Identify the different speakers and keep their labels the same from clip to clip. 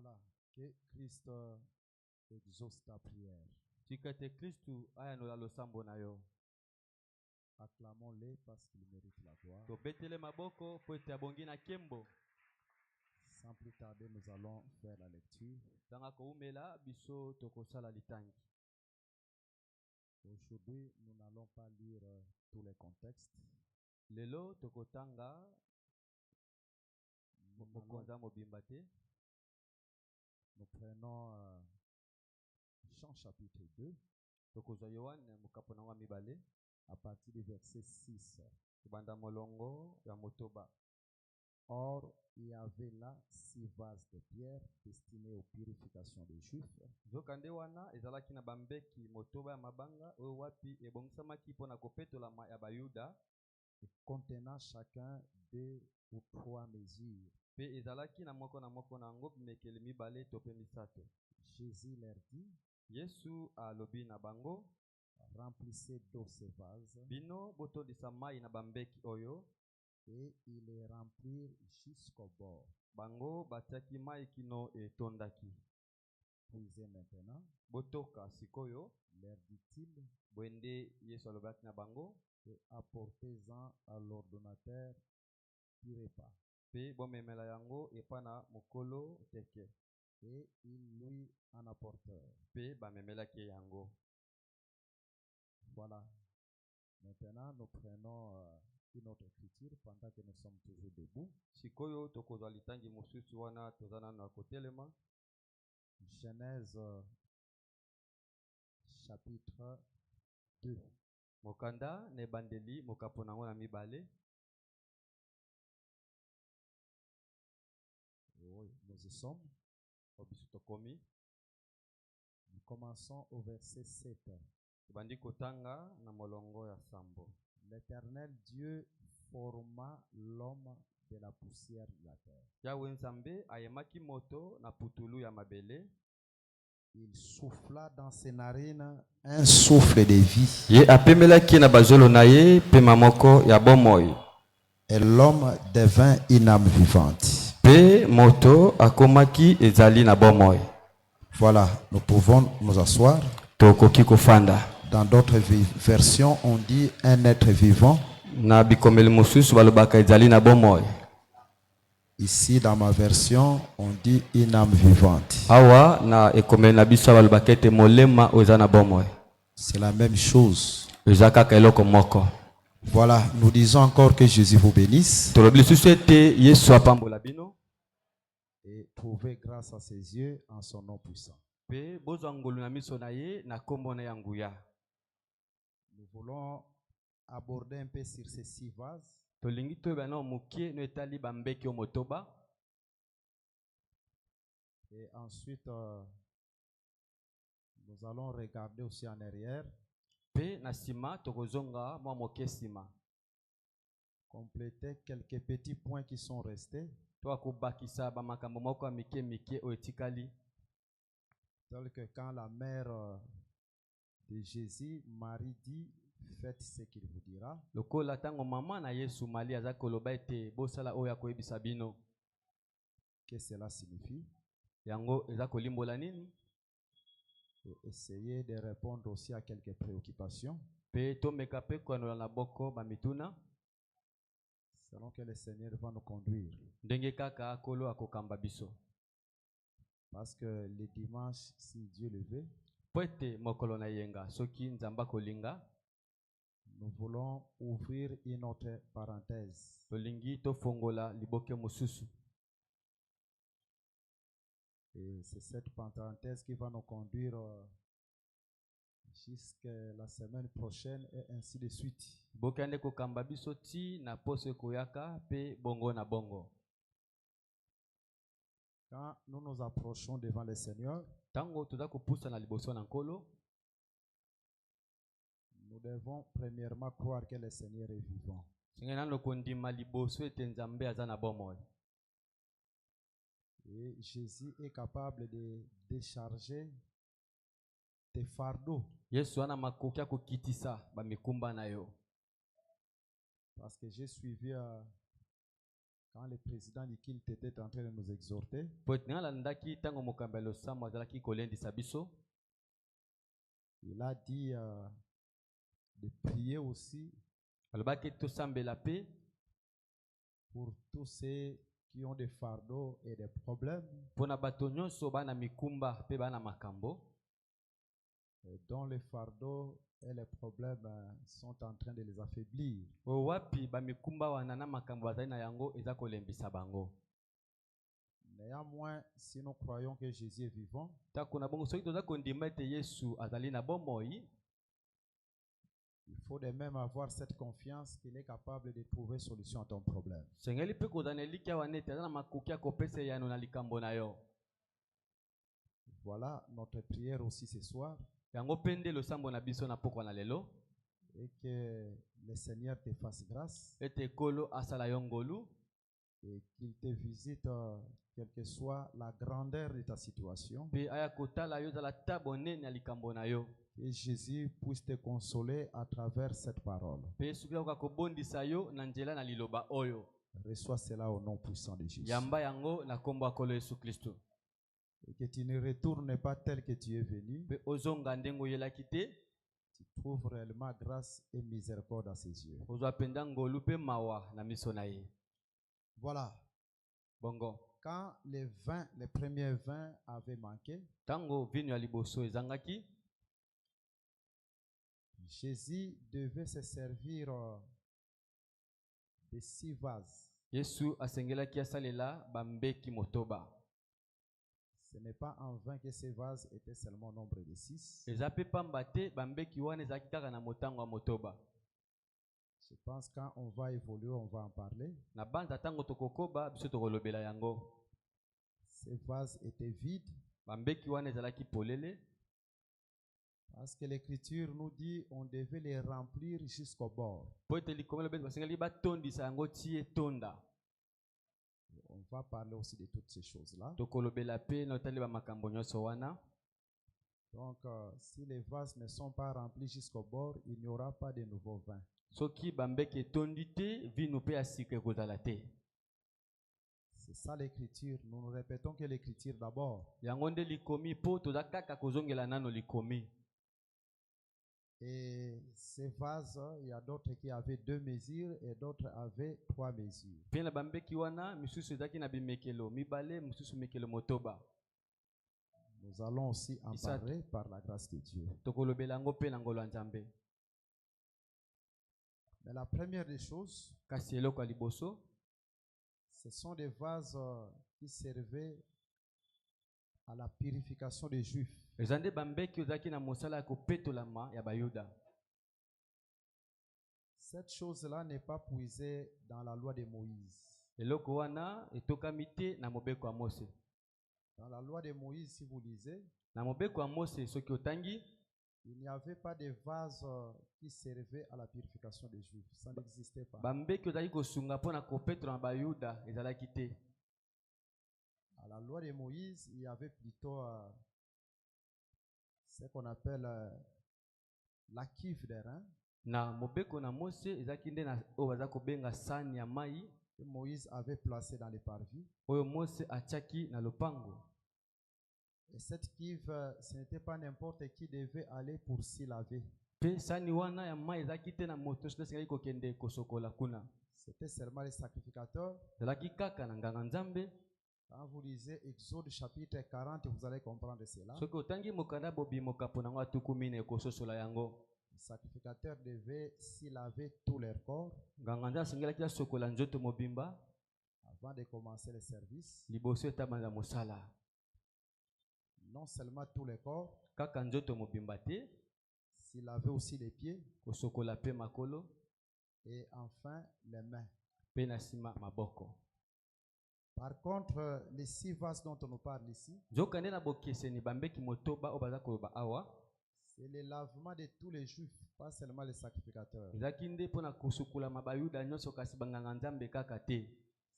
Speaker 1: Voilà, que Christ exauce ta prière.
Speaker 2: Tikate Kristu aya no lalo sambo na yo.
Speaker 1: Acclamons-le parce qu'il mérite la gloire.
Speaker 2: To betele maboko po ete abongi na kembo.
Speaker 1: Sans plus tarder, nous allons faire la lecture.
Speaker 2: Tanga ko umela biso tokosala litangi.
Speaker 1: Aujourd'hui, nous n'allons pas lire tous les contextes.
Speaker 2: Lelo tokotanga mokonza mobimba te.
Speaker 1: Nous prenons Jean chapitre 2.
Speaker 2: Tokozwa Yohane mokapona wa mibale
Speaker 1: à partir du verset 6.
Speaker 2: Banda molongo ya motoba.
Speaker 1: Or, il y avait là 6 vases de pierre destinés aux purifications des Juifs.
Speaker 2: Zokande wana ezalaki na bambeki motoba ya mabanga oyo wapi ebongisamaki mpona kopetola ya bayuda,
Speaker 1: contenant chacun 2 ou 3 mesures.
Speaker 2: Pe ezalaki na moko na yango bimekele mibale to pe misato.
Speaker 1: Jésus leur dit,
Speaker 2: Yesu alobi na bango,
Speaker 1: remplissez d'eau ces vases.
Speaker 2: Bino botondisa mai na bambeki oyo.
Speaker 1: Et ils les remplirent jusqu'au bord.
Speaker 2: Bango batiaki mai kino etondaki.
Speaker 1: Puisez maintenant.
Speaker 2: Botoka sikoyo,
Speaker 1: leur dit-il,
Speaker 2: bwende Yesu alobaki na bango,
Speaker 1: et apportez-en à l'ordonnateur du repas.
Speaker 2: Pe bomemela yango epana mokolo teke.
Speaker 1: Et il lui en apportèrent.
Speaker 2: Pe bamemelaki yango.
Speaker 1: Voilà. Maintenant, nous prenons une autre écriture pendant que nous sommes toujours debout.
Speaker 2: Sikoyo tokozwa litangi mosusu wana tozana na kotelema.
Speaker 1: Genèse chapitre 2.
Speaker 2: Mokanda ne bandeli mokapona ngo na mibale.
Speaker 1: Oui, nous y sommes. Nous commençons au verset 7. L'Éternel Dieu forma l'homme de la poussière de la terre. Il souffla dans ses narines un souffle de vie. Et l'homme devint une âme vivante. Voilà, nous pouvons nous asseoir. Dans d'autres versions, on dit un être vivant. Ici, dans ma version, on dit une âme vivante. C'est la même chose. Voilà, nous disons encore que Jésus vous bénisse. Et trouvez grâce à ses yeux en son nom puissant. Nous voulons aborder un peu sur ces 6 vases. Et ensuite, nous allons regarder aussi en arrière. Compléter quelques petits points qui sont restés. Tel que quand la mère de Jésus, Marie, dit, faites ce qu'il vous dira. Qu'est-ce que cela signifie? Et essayez de répondre aussi à quelques préoccupations. Selon que le Seigneur va nous conduire. Parce que le dimanche, si Dieu le veut, nous voulons ouvrir une autre parenthèse. Et c'est cette parenthèse qui va nous conduire jusqu'à la semaine prochaine et ainsi de suite. Quand nous nous approchons devant le Seigneur, nous devons premièrement croire que le Seigneur est vivant. Et Jésus est capable de décharger tes fardeaux. Parce que j'ai suivi Quand le président Likilt était en train de nous exhorter,
Speaker 2: po ete nga alandaki ntango mokambi ya losambo azalaki kolendisa biso,
Speaker 1: il a dit de prier aussi
Speaker 2: alobaki tosambela mpe
Speaker 1: pour tous ceux qui ont des fardeaux et des problèmes,
Speaker 2: mpona bato nyonso bana mikumba mpe bana makambo,
Speaker 1: dont les fardeaux et les problèmes sont en train de les affaiblir.
Speaker 2: oyo wapi bamikumba wana na makambo bazali na yango eza kolembisa bango.
Speaker 1: Néanmoins, si nous croyons que Jésus est vivant,
Speaker 2: Tako na bongo soki toza kondima ete Yesu azali na bomoi,
Speaker 1: il faut de même avoir cette confiance qu'il est capable de trouver solution à ton problème.
Speaker 2: sengeli mpe kozala na eliki awa nete aza na makoki ya kopesa yano na likambo na yo.
Speaker 1: Voilà notre prière aussi ce soir,
Speaker 2: Yango mpe nde losambo na biso na pokwa na lelo,
Speaker 1: et que le Seigneur te fasse grâce
Speaker 2: ete ekolo asala yo ngolu,
Speaker 1: et qu'il te visite quelle que soit la grandeur de ta situation.
Speaker 2: mpe aya kotala yo ezala ta bonene ya likambo na yo,
Speaker 1: Que Jésus puisse te consoler à travers cette parole.
Speaker 2: mpe soki akoka kobondisa yo na nzela na liloba oyo.
Speaker 1: Reçois cela au nom puissant de Jésus.
Speaker 2: Yamba yango na kombo ya kolo Yesu Kristo.
Speaker 1: Et que tu ne retournes pas tel que tu es venu.
Speaker 2: Mpe ozonga ndenge oyelaki te,
Speaker 1: Tu trouves réellement grâce et miséricorde à ses yeux.
Speaker 2: ozwa mpenza ngolu mpe mawa na miso na ye.
Speaker 1: Voilà.
Speaker 2: Bongo
Speaker 1: Quand les premiers vins avaient manqué,
Speaker 2: ntango vino ya liboso ezangaki,
Speaker 1: Jésus devait se servir de 6 vases.
Speaker 2: Yesu asengelaki asalela bambeki motoba.
Speaker 1: Ce n'est pas en vain que ces vases étaient seulement au nombre de 6.
Speaker 2: Eza mpe pamba te bambeki wana ezalaki kaka na motango ya motoba.
Speaker 1: Je pense quand on va évoluer, on va en parler.
Speaker 2: Na banza ntango tokokoba biso tokolobela yango.
Speaker 1: Ces vases étaient vides
Speaker 2: Bambeki wana ezalaki polele,
Speaker 1: parce que l'Écriture nous dit on devait les remplir jusqu'au bord.
Speaker 2: po ete likomelo beti basengeli batondisa yango ti etonda.
Speaker 1: On va parler aussi de toutes ces choses-là.
Speaker 2: Tokolobela mpe na otali bamakambo nyonso wana.
Speaker 1: Donc, si les vases ne sont pas remplis jusqu'au bord, il n'y aura pas de nouveau vin.
Speaker 2: Soki bambeki etondi te, vino mpe ya sika ekozala te.
Speaker 1: C'est ça l'Écriture. Nous nous répétons que l'Écriture d'abord.
Speaker 2: Yango nde likomi po toza kaka kozongela nano likomi.
Speaker 1: Et ces vases, il y a d'autres qui avaient 2 mesures et d'autres avaient 3 mesures.
Speaker 2: Mpe na bambeki wana misusu ezalaki na bimekelo mibale, mosusu mekelo motoba.
Speaker 1: Nous allons aussi en
Speaker 2: Isaac.
Speaker 1: parler par la grâce de Dieu.
Speaker 2: Tokolobela yango mpe na ngolo ya Nzambe.
Speaker 1: Mais la première des choses,
Speaker 2: Kasi eloko ya liboso,
Speaker 1: ce sont des vases qui servaient à la purification des Juifs.
Speaker 2: eza nde bambeki ozalaki na mosala ya kopetolama ya bayuda.
Speaker 1: Cette chose-là n'est pas puisée dans la loi de Moïse.
Speaker 2: Eloko wana etokami te na mobeko ya Mose.
Speaker 1: Dans la loi de Moïse, si vous lisez,
Speaker 2: Na mobeko ya Mose soki otangi,
Speaker 1: il n'y avait pas de vase qui servait à la purification des Juifs. Ça n'existait pas.
Speaker 2: bambeki ozalaki kosunga mpo na kopetola na bayuda ezalaki te.
Speaker 1: À la loi de Moïse, il y avait plutôt ce qu'on appelle la cuve des reins.
Speaker 2: Na mobeko na Mose ezalaki nde na oyo baza kobenga sani ya mai,
Speaker 1: Que Moïse avait placé dans les parvis.
Speaker 2: oyo Mose atiaki na lopango.
Speaker 1: Et cette cuve, ce n'était pas n'importe qui devait aller pour s'y laver.
Speaker 2: Mpe sani wana ya mai ezalaki te na moto soki esengaki kokende kosokola kuna.
Speaker 1: C'était seulement les sacrificateurs.
Speaker 2: Ezalaki kaka na nganga Nzambe.
Speaker 1: Quand vous lisez Exode chapitre 40, vous allez comprendre cela.
Speaker 2: Soki otangi mokanda bobimoka mpo nango atuku mine ekososola yango.
Speaker 1: Les sacrificateurs devaient s'y laver tout leur corps
Speaker 2: Nganga Nzambe asengelaki asokola nzoto mobimba
Speaker 1: avant de commencer le service.
Speaker 2: liboso etabanda mosala.
Speaker 1: Non seulement tout le corps,
Speaker 2: Kaka nzoto mobimba te,
Speaker 1: s'y laver aussi les pieds
Speaker 2: kosokola mpe makolo,
Speaker 1: et enfin les mains.
Speaker 2: mpe na nsima maboko.
Speaker 1: Par contre, les 6 vases dont on nous parle ici,
Speaker 2: Nzoka nde na bokeseni bambeki motoba oyo baza koloba awa,
Speaker 1: c'est le lavement de tous les Juifs, pas seulement les sacrificateurs.
Speaker 2: ezalaki nde mpo na kosukulama bayuda nyonso kasi banganga Nzambe kaka te.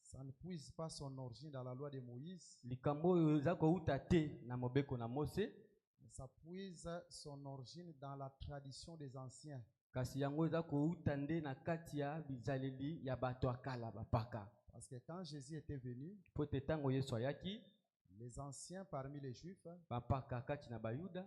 Speaker 1: Ça ne puise pas son origine dans la loi de Moïse,
Speaker 2: Likambo oyo eza kouta te na mobeko na Mose,
Speaker 1: mais ça puise son origine dans la tradition des anciens.
Speaker 2: kasi yango eza kouta nde na kati ya bizaleli ya bato ya kala bapaka.
Speaker 1: Parce que quand Jésus était venu,
Speaker 2: po ete ntango yesu ayaki
Speaker 1: les anciens parmi les Juifs
Speaker 2: bampaka kati na bayuda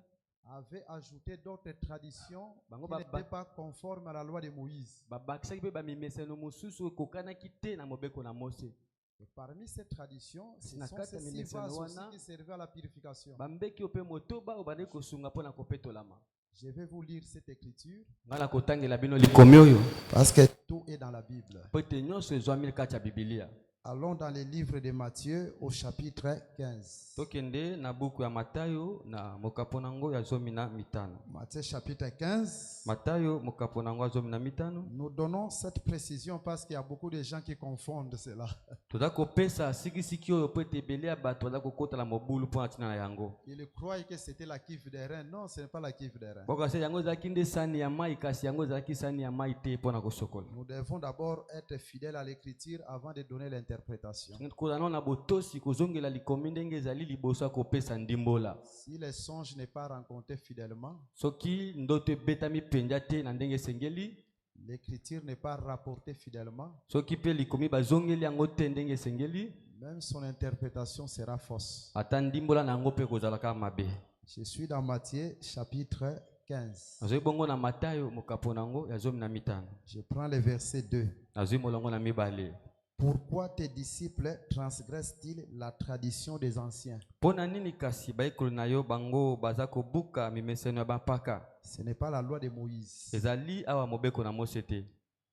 Speaker 1: avaient ajouté d'autres traditions
Speaker 2: Bango
Speaker 1: qui n'étaient pas conformes à la loi de Moïse.
Speaker 2: babakisaki mpe bamimeseno mosusu ekokanaki te na mobeko na Mose.
Speaker 1: Et parmi ces traditions, ce
Speaker 2: Na
Speaker 1: sont
Speaker 2: kati ya
Speaker 1: ces 6
Speaker 2: mimeseno
Speaker 1: vases aussi
Speaker 2: wana
Speaker 1: qui servaient à la purification.
Speaker 2: bambeki oyo mpe motoba oyo bandeki kosunga mpo na kopetolama.
Speaker 1: Je vais vous lire cette écriture
Speaker 2: Ngai na kotangela bino likomi oyo
Speaker 1: parce que tout est dans la Bible.
Speaker 2: mpo ete nyonso ezwami kati ya Bibilia.
Speaker 1: Allons dans le livre de Matthieu au chapitre 15.
Speaker 2: Tokende na buku ya Matayo na mokapo nango ya 15.
Speaker 1: Matthieu chapitre 15.
Speaker 2: Matayo mokapo nango ya 15.
Speaker 1: Nous donnons cette précision parce qu'il y a beaucoup de gens qui confondent cela.
Speaker 2: Toza kopesa sikisiki oyo po ete ebele ya bato baza kokotala mobulu mpo na ntina na yango.
Speaker 1: Ils croient que c'était la cuve des reins. Non, ce n'est pas la cuve des reins.
Speaker 2: Bokase yango ezalaki nde sani ya mai kasi yango ezalaki sani ya mai te mpo na kosokola.
Speaker 1: Nous devons d'abord être fidèles à l'écriture avant de donner l'interprétation.
Speaker 2: Kozala na botosi kozongela likomi ndenge ezali liboso ya kopesa ndimbola.
Speaker 1: Si le songe n'est pas rencontré fidèlement,
Speaker 2: Soki ndoto ebetami mpenza te na ndenge esengeli,
Speaker 1: l'écriture n'est pas rapportée fidèlement,
Speaker 2: soki mpe likomi bazongeli yango te ndenge esengeli,
Speaker 1: même son interprétation sera fausse.
Speaker 2: ata ndimbola na yango mpe kozalaka mabe.
Speaker 1: Je suis dans Matthieu chapitre 15.
Speaker 2: Nazwi bongo na Matayo mokapo nango ya 15.
Speaker 1: Je prends le verset 2.
Speaker 2: Nazwi molongo na mibale.
Speaker 1: Pourquoi tes disciples transgressent-ils la tradition des anciens?
Speaker 2: Pona nini kasi baikolo na yo bango baza kobuka mimeseno ya bampaka?
Speaker 1: Ce n'est pas la loi de Moïse.
Speaker 2: Ezali awa mobeko na Mose te.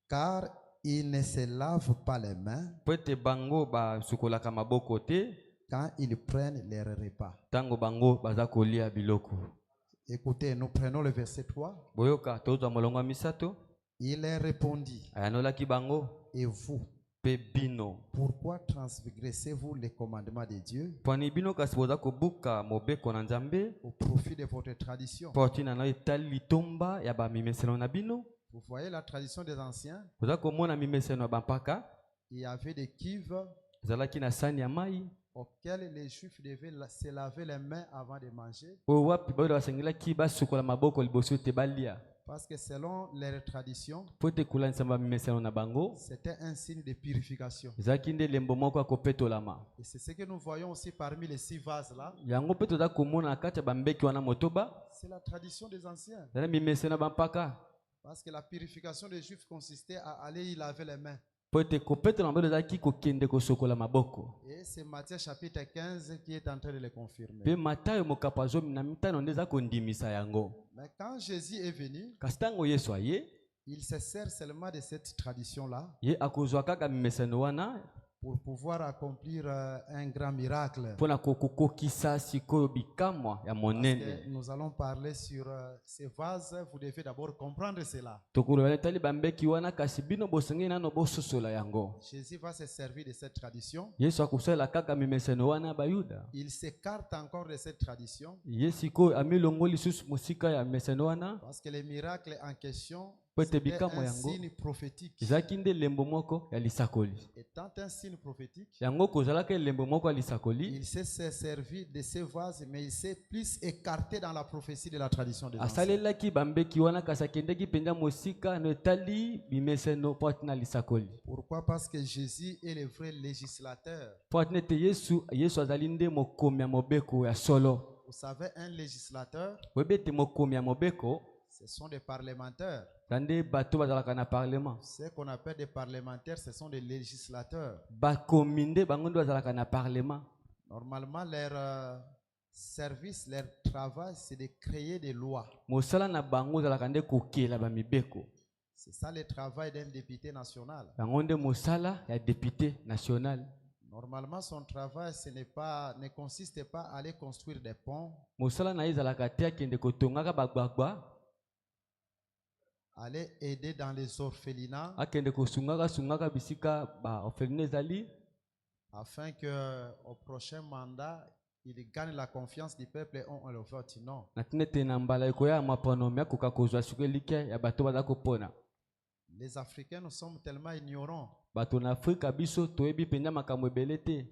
Speaker 1: Car ils ne se lavent pas les mains
Speaker 2: Po ete bango basukolaka maboko te
Speaker 1: quand ils prennent leur repas.
Speaker 2: tango bango baza kolia biloko.
Speaker 1: Écoutez, nous prenons le verset 3.
Speaker 2: Boyoka tozwa molongo ya misato.
Speaker 1: Il leur répondit,
Speaker 2: Ayanolaki bango
Speaker 1: et vous,
Speaker 2: pe bino.
Speaker 1: pourquoi transgressez-vous les commandements de Dieu
Speaker 2: Poni bino kasi boza kobuka mobeko na Nzambe
Speaker 1: au profit de votre tradition?
Speaker 2: po tina na etali litomba ya bamimeseno na bino.
Speaker 1: Vous voyez la tradition des anciens?
Speaker 2: Boza komona mimeseno ya bampaka
Speaker 1: Il y avait des cuves
Speaker 2: ezalaki na sani ya mai
Speaker 1: auxquelles les Juifs devaient se laver les mains avant de manger.
Speaker 2: oyo wapi baoyo basengelaki basukola maboko liboso ete balia.
Speaker 1: Parce que selon leur tradition,
Speaker 2: Po ete kulanisa bamimeseno na bango
Speaker 1: c'était un signe de purification.
Speaker 2: ezalaki nde elembo moko ya kopetolama.
Speaker 1: Et c'est ce que nous voyons aussi parmi les 6 vases là.
Speaker 2: Yango mpe toza komona na kati ya bambeki wana motoba
Speaker 1: C'est la tradition des anciens.
Speaker 2: ezali mimeseno ya bampaka.
Speaker 1: Parce que la purification des Juifs consistait à aller y laver les mains.
Speaker 2: Po ete kopetola mabelo ezalaki kokende kosokola maboko.
Speaker 1: Et c'est Matthieu chapitre 15 qui est en train de le confirmer.
Speaker 2: Mpe Matayo mokapo ya 15 nde eza kondimisa yango.
Speaker 1: Mais quand Jésus est venu,
Speaker 2: Kasi ntango Yesu aye,
Speaker 1: il se sert seulement de cette tradition-là
Speaker 2: ye akozwa kaka mimeseno wana
Speaker 1: pour pouvoir accomplir un grand miracle.
Speaker 2: mpona kokokisa sikoyo bikamwa ya
Speaker 1: Parce
Speaker 2: monene.
Speaker 1: que nous allons parler sur ces vases. Vous devez d'abord comprendre cela.
Speaker 2: Tokoloba etali bambeki wana kasi bino bosengeli nano bososola yango.
Speaker 1: Jésus va se servir de cette tradition.
Speaker 2: Yesu akosalela kaka mimeseno wana ya bayuda.
Speaker 1: Il s'écarte encore de cette tradition
Speaker 2: Ye sikoyo amilongoli lisusu mosika ya mimeseno wana
Speaker 1: parce que les miracles en question,
Speaker 2: po ete
Speaker 1: c'était
Speaker 2: bikamwa
Speaker 1: un
Speaker 2: yango
Speaker 1: signe prophétique.
Speaker 2: ezalaki nde elembo moko ya lisakoli.
Speaker 1: Étant un signe prophétique,
Speaker 2: Yango kozalaka elembo moko ya lisakoli,
Speaker 1: il s'est servi de ces vases, mais il s'est plus écarté dans la prophétie de la tradition des anciens.
Speaker 2: asalelaki bambeki wana kasi akendeki mpenza mosika no etali bimeseno po atina lisakoli.
Speaker 1: Pourquoi? Parce que Jésus est le vrai législateur.
Speaker 2: Po atina ete Yesu azali nde mokomi ya mobeko ya solo.
Speaker 1: Vous savez, un législateur,
Speaker 2: Oyebi ete mokomi ya mobeko
Speaker 1: ce sont des parlementaires.
Speaker 2: nde bato bazalaka na parlement.
Speaker 1: Ce qu'on appelle des parlementaires, ce sont des législateurs.
Speaker 2: Bakomi nde bango nde bazalaka na parlement.
Speaker 1: Normalement, leur service, leur travail, c'est de créer des lois.
Speaker 2: Mosala na bango ezalaka nde kokela bamibeko.
Speaker 1: C'est ça le travail d'un député national.
Speaker 2: Bango nde mosala ya député national.
Speaker 1: Normalement, son travail, ne consiste pas à aller construire des ponts,
Speaker 2: Mosala na ye ezalaka te akende kotongaka bagbagba,
Speaker 1: aller aider dans les orphelinats,
Speaker 2: akende kosungaka bisika ba orphelinat ezali,
Speaker 1: afin que au prochain mandat, il gagne la confiance du peuple et on le vote. Non.
Speaker 2: na tina ete na mbala ekoya maponome akoka kozwa siko elike ya bato baza kopona.
Speaker 1: Les Africains, nous sommes tellement ignorants
Speaker 2: Bato na Afrika biso toyebi mpenza makambo ebele te.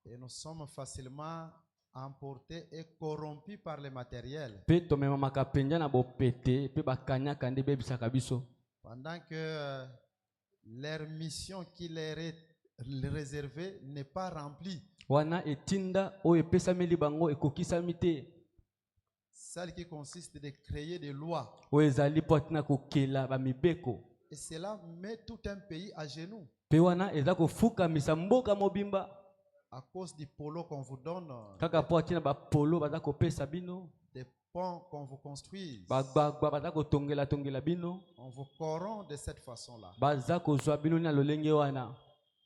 Speaker 1: et nous sommes facilement emportés et corrompus par le matériel.
Speaker 2: Pe tomemamaka mpenza na bopete pe bakanyaka nde bebisaka biso.
Speaker 1: Pendant que leur mission qui leur est réservé n'est pas rempli.
Speaker 2: wana etinda oyo epesameli bango ekokisami te.
Speaker 1: Celle qui consiste de créer des lois.
Speaker 2: oyo ezali mpo atina kokela bamibeko.
Speaker 1: Et cela met tout un pays à genoux.
Speaker 2: Mpe wana eza kofukamisa mboka mobimba.
Speaker 1: À cause du polo qu'on vous donne,
Speaker 2: kaka mpo atina bapolo baza kopesa bino,
Speaker 1: des ponts qu'on vous construise,
Speaker 2: bagbagba baza kotongela bino,
Speaker 1: on vous corrompt de cette façon-là.
Speaker 2: baza kozwa bino na lolenge wana.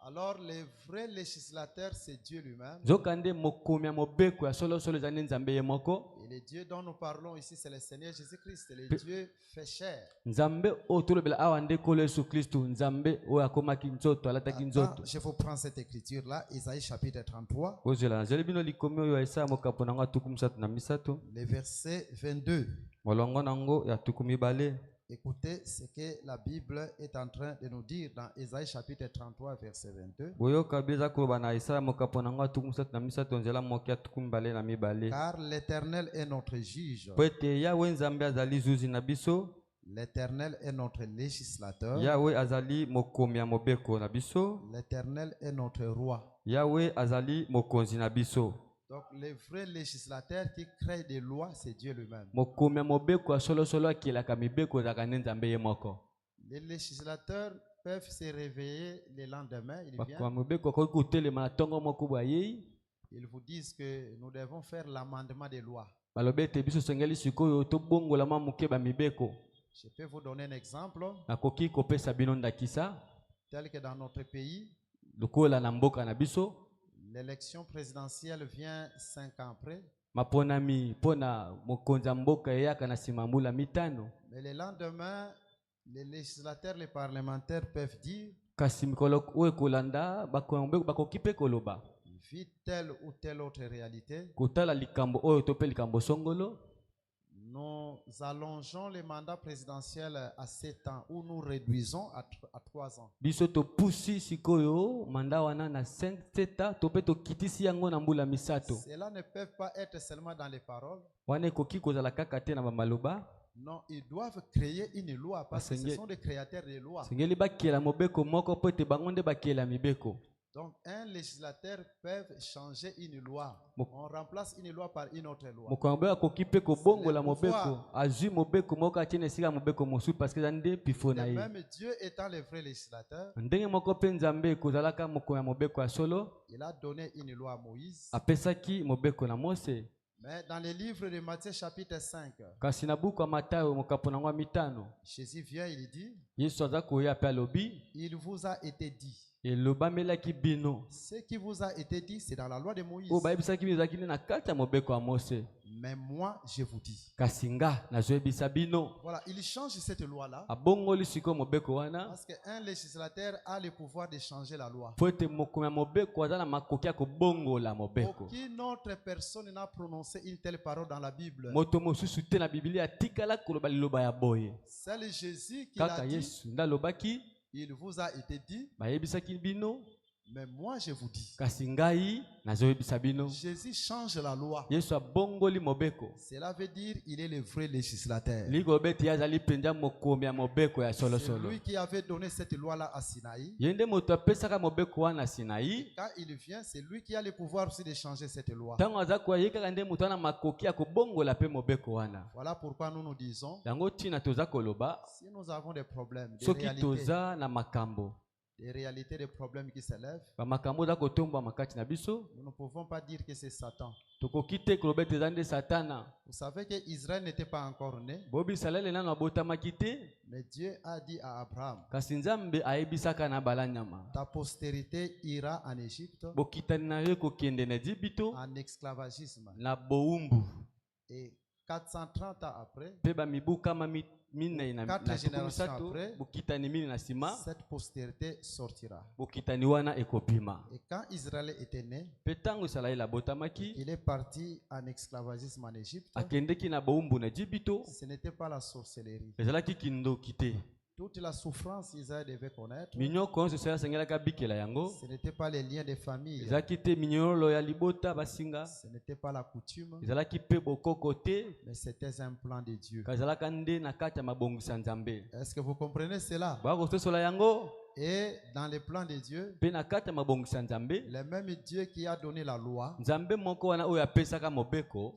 Speaker 1: Alors le vrai législateur, c'est Dieu lui-même.
Speaker 2: Zokande mokomi ya mobeko ya solosolo eza nde Nzambe ye moko.
Speaker 1: Et le Dieu dont nous parlons ici, c'est le Seigneur Jésus-Christ, le Dieu fait chair.
Speaker 2: Nzambe oyo tolobela awa nde Nkolo Yesu Kristu, Nzambe oyo akomaki nzoto, alataki nzoto.
Speaker 1: Je vous prends cette écriture-là, Isaïe chapitre 33.
Speaker 2: Ozela nazali bino likomi oyo ya Isaya mokapo nango atuku misato na misato.
Speaker 1: Le verset 22.
Speaker 2: Molongo nango ya tuku mibale.
Speaker 1: Écoutez ce que la Bible est en train de nous dire dans Isaïe chapitre 33 verset 22.
Speaker 2: Boyoka biza koloba na Isaya mokapo nango atuku misato na misato nzela moki atuku mibale na mibale.
Speaker 1: Car l'Éternel est notre juge.
Speaker 2: Pwete Yahweh Nzambe azali zuzi na biso.
Speaker 1: L'Éternel est notre législateur.
Speaker 2: Yahweh azali mokomi ya mobeko na biso.
Speaker 1: L'Éternel est notre roi.
Speaker 2: Yahweh azali mokonzi na biso.
Speaker 1: Donc le vrai législateur qui crée des lois, c'est Dieu lui-même.
Speaker 2: Mokomi ya mobeko solo solo akelaka mibeko ezaka nde Nzambe ye moko.
Speaker 1: Les législateurs peuvent se réveiller le lendemain. Ils vous disent que nous devons faire l'amendement des lois. Je peux vous donner un exemple. Tel que dans notre pays, l'élection présidentielle vient 5 ans après. Mais le lendemain, les législateurs, les parlementaires peuvent dire, vu telle ou telle autre réalité, nous allongeons les mandats présidentiels à 7 ans ou nous réduisons à 3 ans. Cela ne peut pas être seulement dans les paroles. Non, ils doivent créer une loi parce que ce sont des créateurs de lois. Donc, un législateur peut changer une loi. On remplace une loi par une autre loi. Même Dieu étant le vrai législateur, il a donné une loi à Moïse. Mais dans le livre de Matthieu chapitre 5, Jésus vient, il dit, il vous a été dit. Ce qui vous a été dit, c'est dans la loi de Moïse. Mais moi, je vous dis. Voilà, il change cette loi-là. Parce qu'un législateur a le pouvoir de changer la loi. Aucune autre personne n'a prononcé une telle parole dans la Bible. C'est Jésus qui l'a dit. Il vous a été dit. Mais moi je vous dis. Jésus change la loi. Cela veut dire qu'il est le vrai législateur. C'est lui qui avait donné cette loi-là à Sinaï. Quand il vient, c'est lui qui a le pouvoir aussi de changer cette loi. Voilà pourquoi nous nous disons, si nous avons des problèmes, des réalités, des problèmes qui s'élèvent, nous ne pouvons pas dire que c'est Satan. Vous savez que Israël n'était pas encore né. Mais Dieu a dit à Abraham, ta postérité ira en Égypte, en esclavagisme. Et 430 ans après, 4 générations après, cette postérité sortira. Et quand Israël était né, il est parti en esclavagisme en Égypte. Ce n'était pas la sorcellerie. Toute la souffrance Israël devait connaître. Ce n'était pas les liens de famille. Ce n'était pas la coutume. Mais c'était un plan de Dieu. Est-ce que vous comprenez cela? Et dans les plans de Dieu, le même Dieu qui a donné la loi,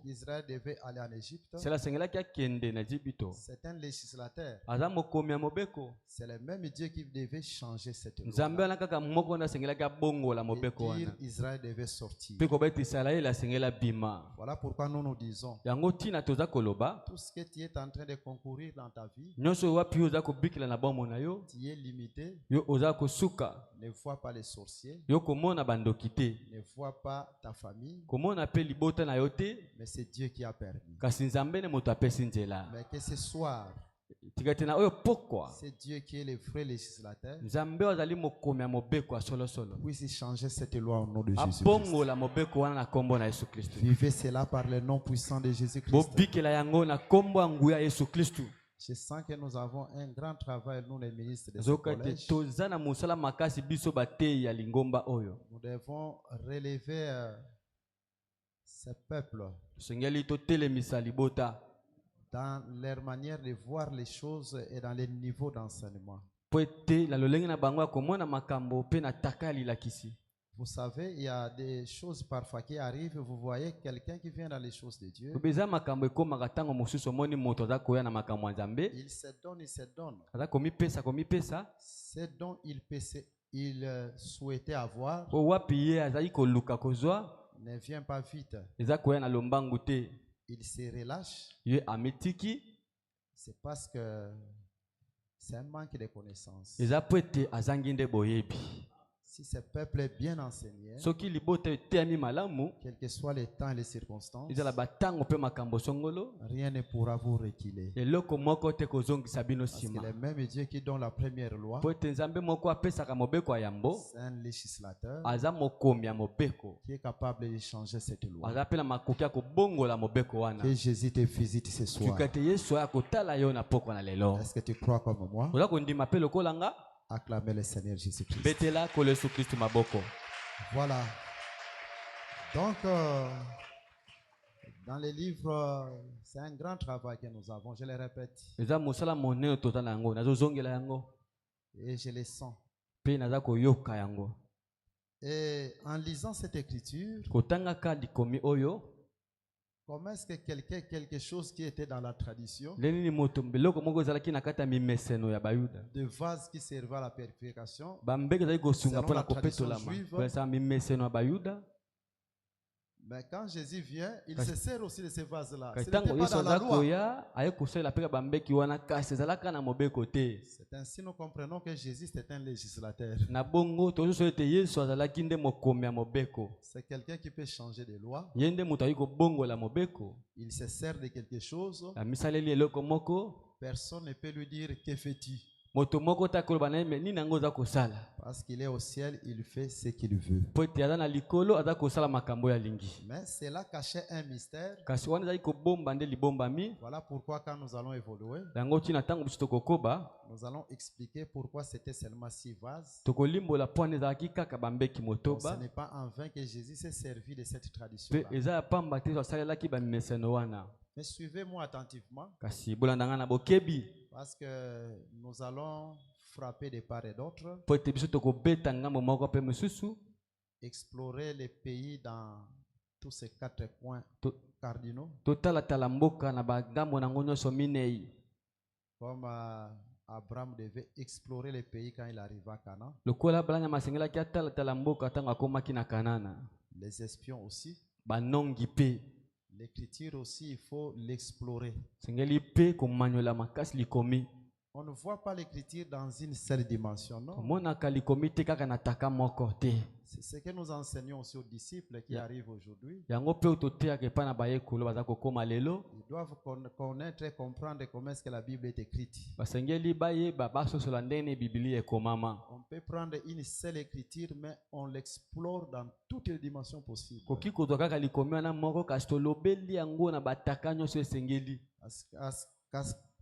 Speaker 1: Israël devait aller en Égypte. C'est un législateur. C'est le même Dieu qui devait changer cette loi. Israël devait sortir. Voilà pourquoi nous nous disons, tout ce que tu es en train de concourir dans ta vie, tu es limité. Ne vois pas les sorciers. Ne vois pas ta famille. Mais c'est Dieu qui a permis. Mais que ce soir, c'est Dieu qui est le vrai législateur. Puisse changer cette loi au nom de Jésus-Christ. Vivez cela par le nom puissant de Jésus-Christ. Je sens que nous avons un grand travail, nous les ministres de ce collège. Nous devons relever ce peuple dans leur manière de voir les choses et dans les niveaux d'enseignement. Vous savez, il y a des choses parfois qui arrivent. Vous voyez quelqu'un qui vient dans les choses de Dieu. Il se donne. C'est dont il souhaitait avoir ne vient pas vite. Il se relâche. C'est parce que c'est un manque de connaissances. Si ce peuple est bien enseigné, quel que soit les temps et les circonstances, rien ne pourra vous reculer. Parce que le même Dieu qui donne la première loi, c'est un législateur qui est capable de changer cette loi. Que Jésus te visite ce soir. Est-ce que tu crois comme moi? Acclamez le Seigneur Jésus-Christ. Voilà. Donc, dans les livres, c'est un grand travail que nous avons, je le répète. Et je le sens. Et en lisant cette écriture, comment est-ce que quelque chose qui était dans la tradition, des vases qui servaient à la purification, selon la tradition juive, mais quand Jésus vient, il se sert aussi de ces vases-là. Ce n'était pas dans la loi. C'est ainsi nous comprenons que Jésus c'est un législateur. C'est quelqu'un qui peut changer de loi. Il se sert de quelque chose. Personne ne peut lui dire que fais-tu. Parce qu'il est au ciel, il fait ce qu'il veut. Mais cela cachait un mystère. Voilà pourquoi quand nous allons évoluer, nous allons expliquer pourquoi c'était seulement 6 vases. Donc, ce n'est pas en vain que Jésus s'est servi de cette tradition-là. Mais suivez-moi attentivement. Parce que nous allons frapper de part et d'autre. Explorer les pays dans tous ces 4 points cardinaux. Comme Abraham devait explorer les pays quand il arriva à Canaan. Les espions aussi. L'écriture aussi, il faut l'explorer. On ne voit pas l'écriture dans une seule dimension, non? C'est ce que nous enseignons aussi aux disciples qui arrivent aujourd'hui. Ils doivent connaître et comprendre comment est-ce que la Bible est écrite. On peut prendre une seule écriture, mais on l'explore dans toutes les dimensions possibles.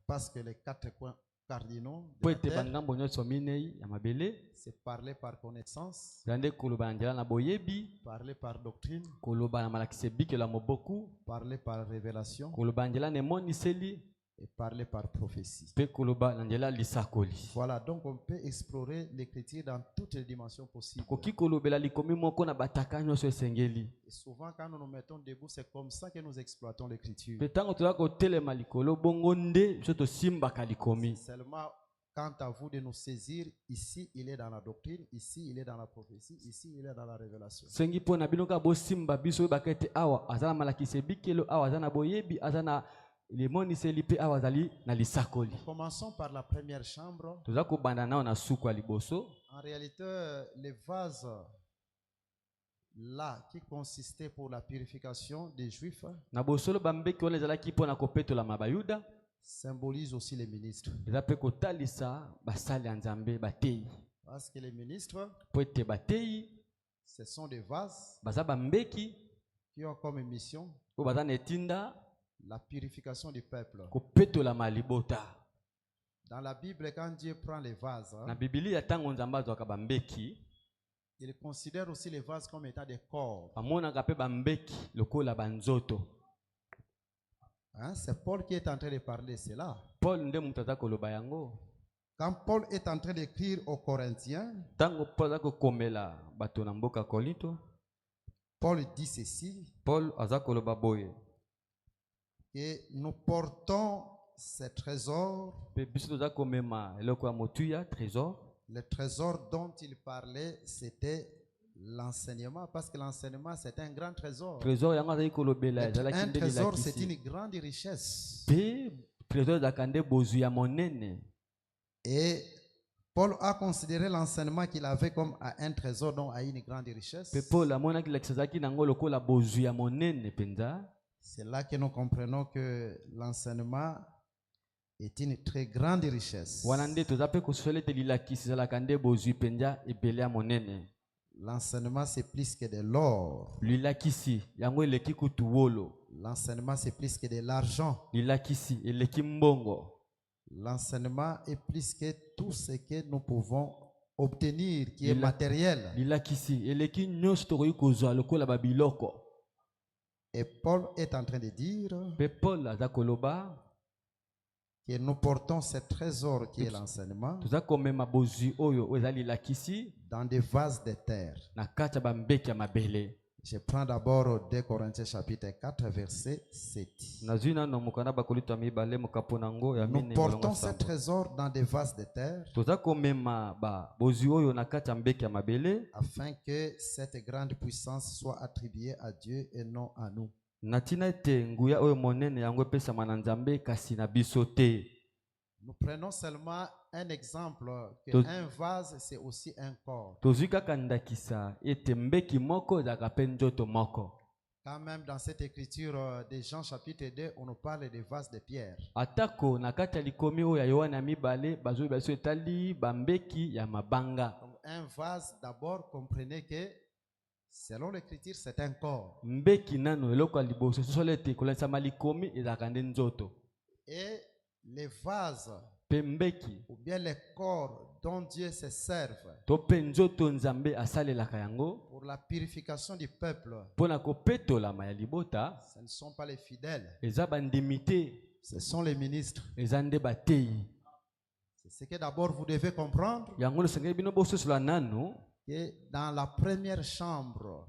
Speaker 1: Parce que les 4 points cardinaux de la terre, c'est parler par connaissance, parler par doctrine, parler par révélation et parler par prophétie. Voilà, donc on peut explorer l'écriture dans toutes les dimensions possibles. Et souvent quand nous nous mettons debout, c'est comme ça que nous exploitons l'écriture. Seulement quant à vous de nous saisir, ici il est dans la doctrine, ici il est dans la prophétie, ici il est dans la révélation. Commençons par la première chambre. En réalité, les vases là qui consistaient pour la purification des Juifs symbolisent aussi les ministres. Parce que les ministres, ce sont des vases qui ont comme mission la purification du peuple. Dans la Bible, quand Dieu prend les vases, il considère aussi les vases comme étant des corps. Hein, c'est Paul qui est en train de parler cela. Quand Paul est en train d'écrire aux Corinthiens, Paul dit ceci, et nous portons ces trésors. Le trésor dont il parlait, c'était l'enseignement, parce que l'enseignement c'est un grand trésor. Un trésor, c'est une grande richesse. Et Paul a considéré l'enseignement qu'il avait comme un trésor, donc à une grande richesse. C'est là que nous comprenons que l'enseignement est une très grande richesse. L'enseignement c'est plus que de l'or. L'enseignement c'est plus que de l'argent. L'enseignement est plus que tout ce que nous pouvons obtenir qui est matériel. Et Paul est en train de dire que nous portons ce trésor qui est l'enseignement dans des vases de terre. Je prends d'abord 2 Corinthiens chapitre 4 verset 7. Nous portons ce trésor dans des vases de terre afin que cette grande puissance soit attribuée à Dieu et non à nous. Nous prenons seulement un exemple que un vase c'est aussi un corps. Quand même dans cette écriture de Jean chapitre 2, on nous parle des vases de pierre. Un vase, d'abord, comprenez que selon l'écriture, c'est un corps. Et les vases ou bien les corps dont Dieu se serve pour la purification du peuple, ce ne sont pas les fidèles, ce sont les ministres. C'est ce que d'abord vous devez comprendre, que dans la première chambre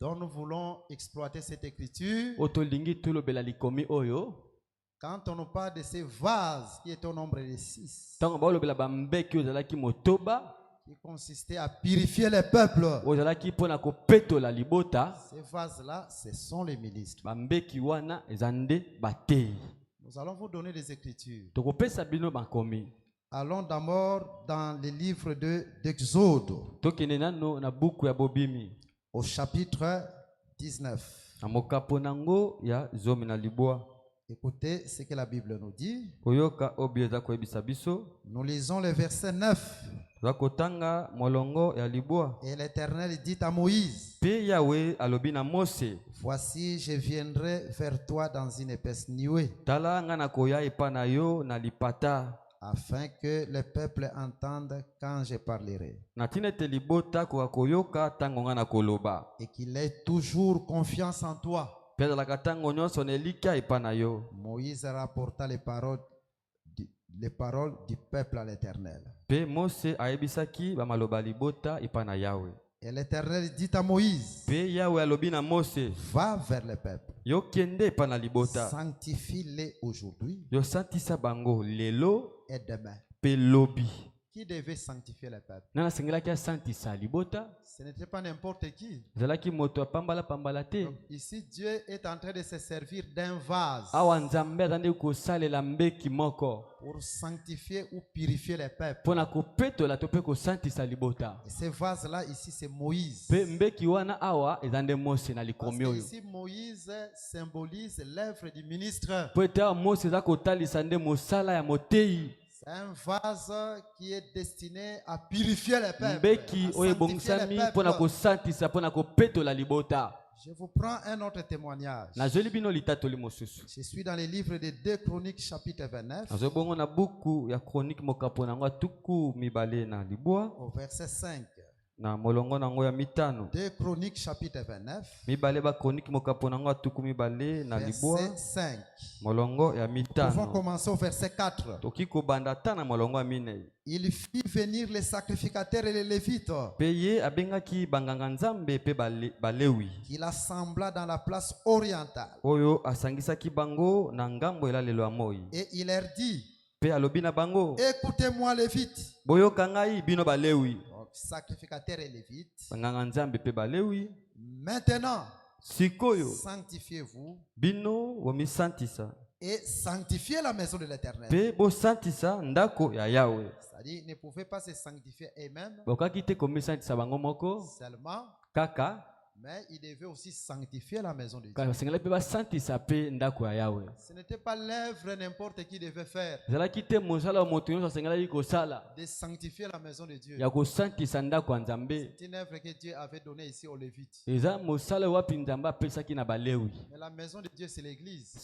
Speaker 1: dont nous voulons exploiter cette écriture, quand on nous parle de ces vases qui étaient au nombre de 6, qui consistaient à purifier les peuples, ces vases-là, ce sont les ministres. Nous allons vous donner des écritures. Allons d'abord dans le livre d'Exode, au chapitre 19. Écoutez ce que la Bible nous dit. Nous lisons le verset 9. Et l'Éternel dit à Moïse, voici, je viendrai vers toi dans une épaisse nuée, afin que le peuple entende quand je parlerai, et qu'il ait toujours confiance en toi. Moïse rapporta les paroles du peuple à l'Éternel. Et l'Éternel dit à Moïse, va vers le peuple, sanctifie-les aujourd'hui et demain. Qui devait sanctifier le peuple? Ce n'était pas n'importe qui. Donc, ici, Dieu est en train de se servir d'un vase pour sanctifier ou purifier le peuple. Et ce vase-là, ici, c'est Moïse. Parce que ici, Moïse symbolise l'œuvre du ministre. C'est un vase qui est destiné à purifier le peuple, à sanctifier le peuple. Je vous prends un autre témoignage. Je suis dans le livre de 2 Chroniques chapitre 29. Au verset 5. 2 Chroniques chapitre 29. Verset 5. Nous pouvons commencer au verset 4. Il fit venir les sacrificateurs et les lévites. Il assembla dans la place orientale. Et il leur dit, écoutez-moi lévites. Sacrificateurs et lévites. Maintenant, sanctifiez-vous et sanctifiez la maison de l'Éternel. C'est-à-dire, ils ne pouvaient pas se sanctifier eux-mêmes seulement, mais ils devaient aussi sanctifier la maison de Dieu. Ce n'était pas l'œuvre n'importe qui devait faire de sanctifier la maison de Dieu. C'est une œuvre que Dieu avait donnée ici aux Lévites. Mais la maison de Dieu, c'est l'église.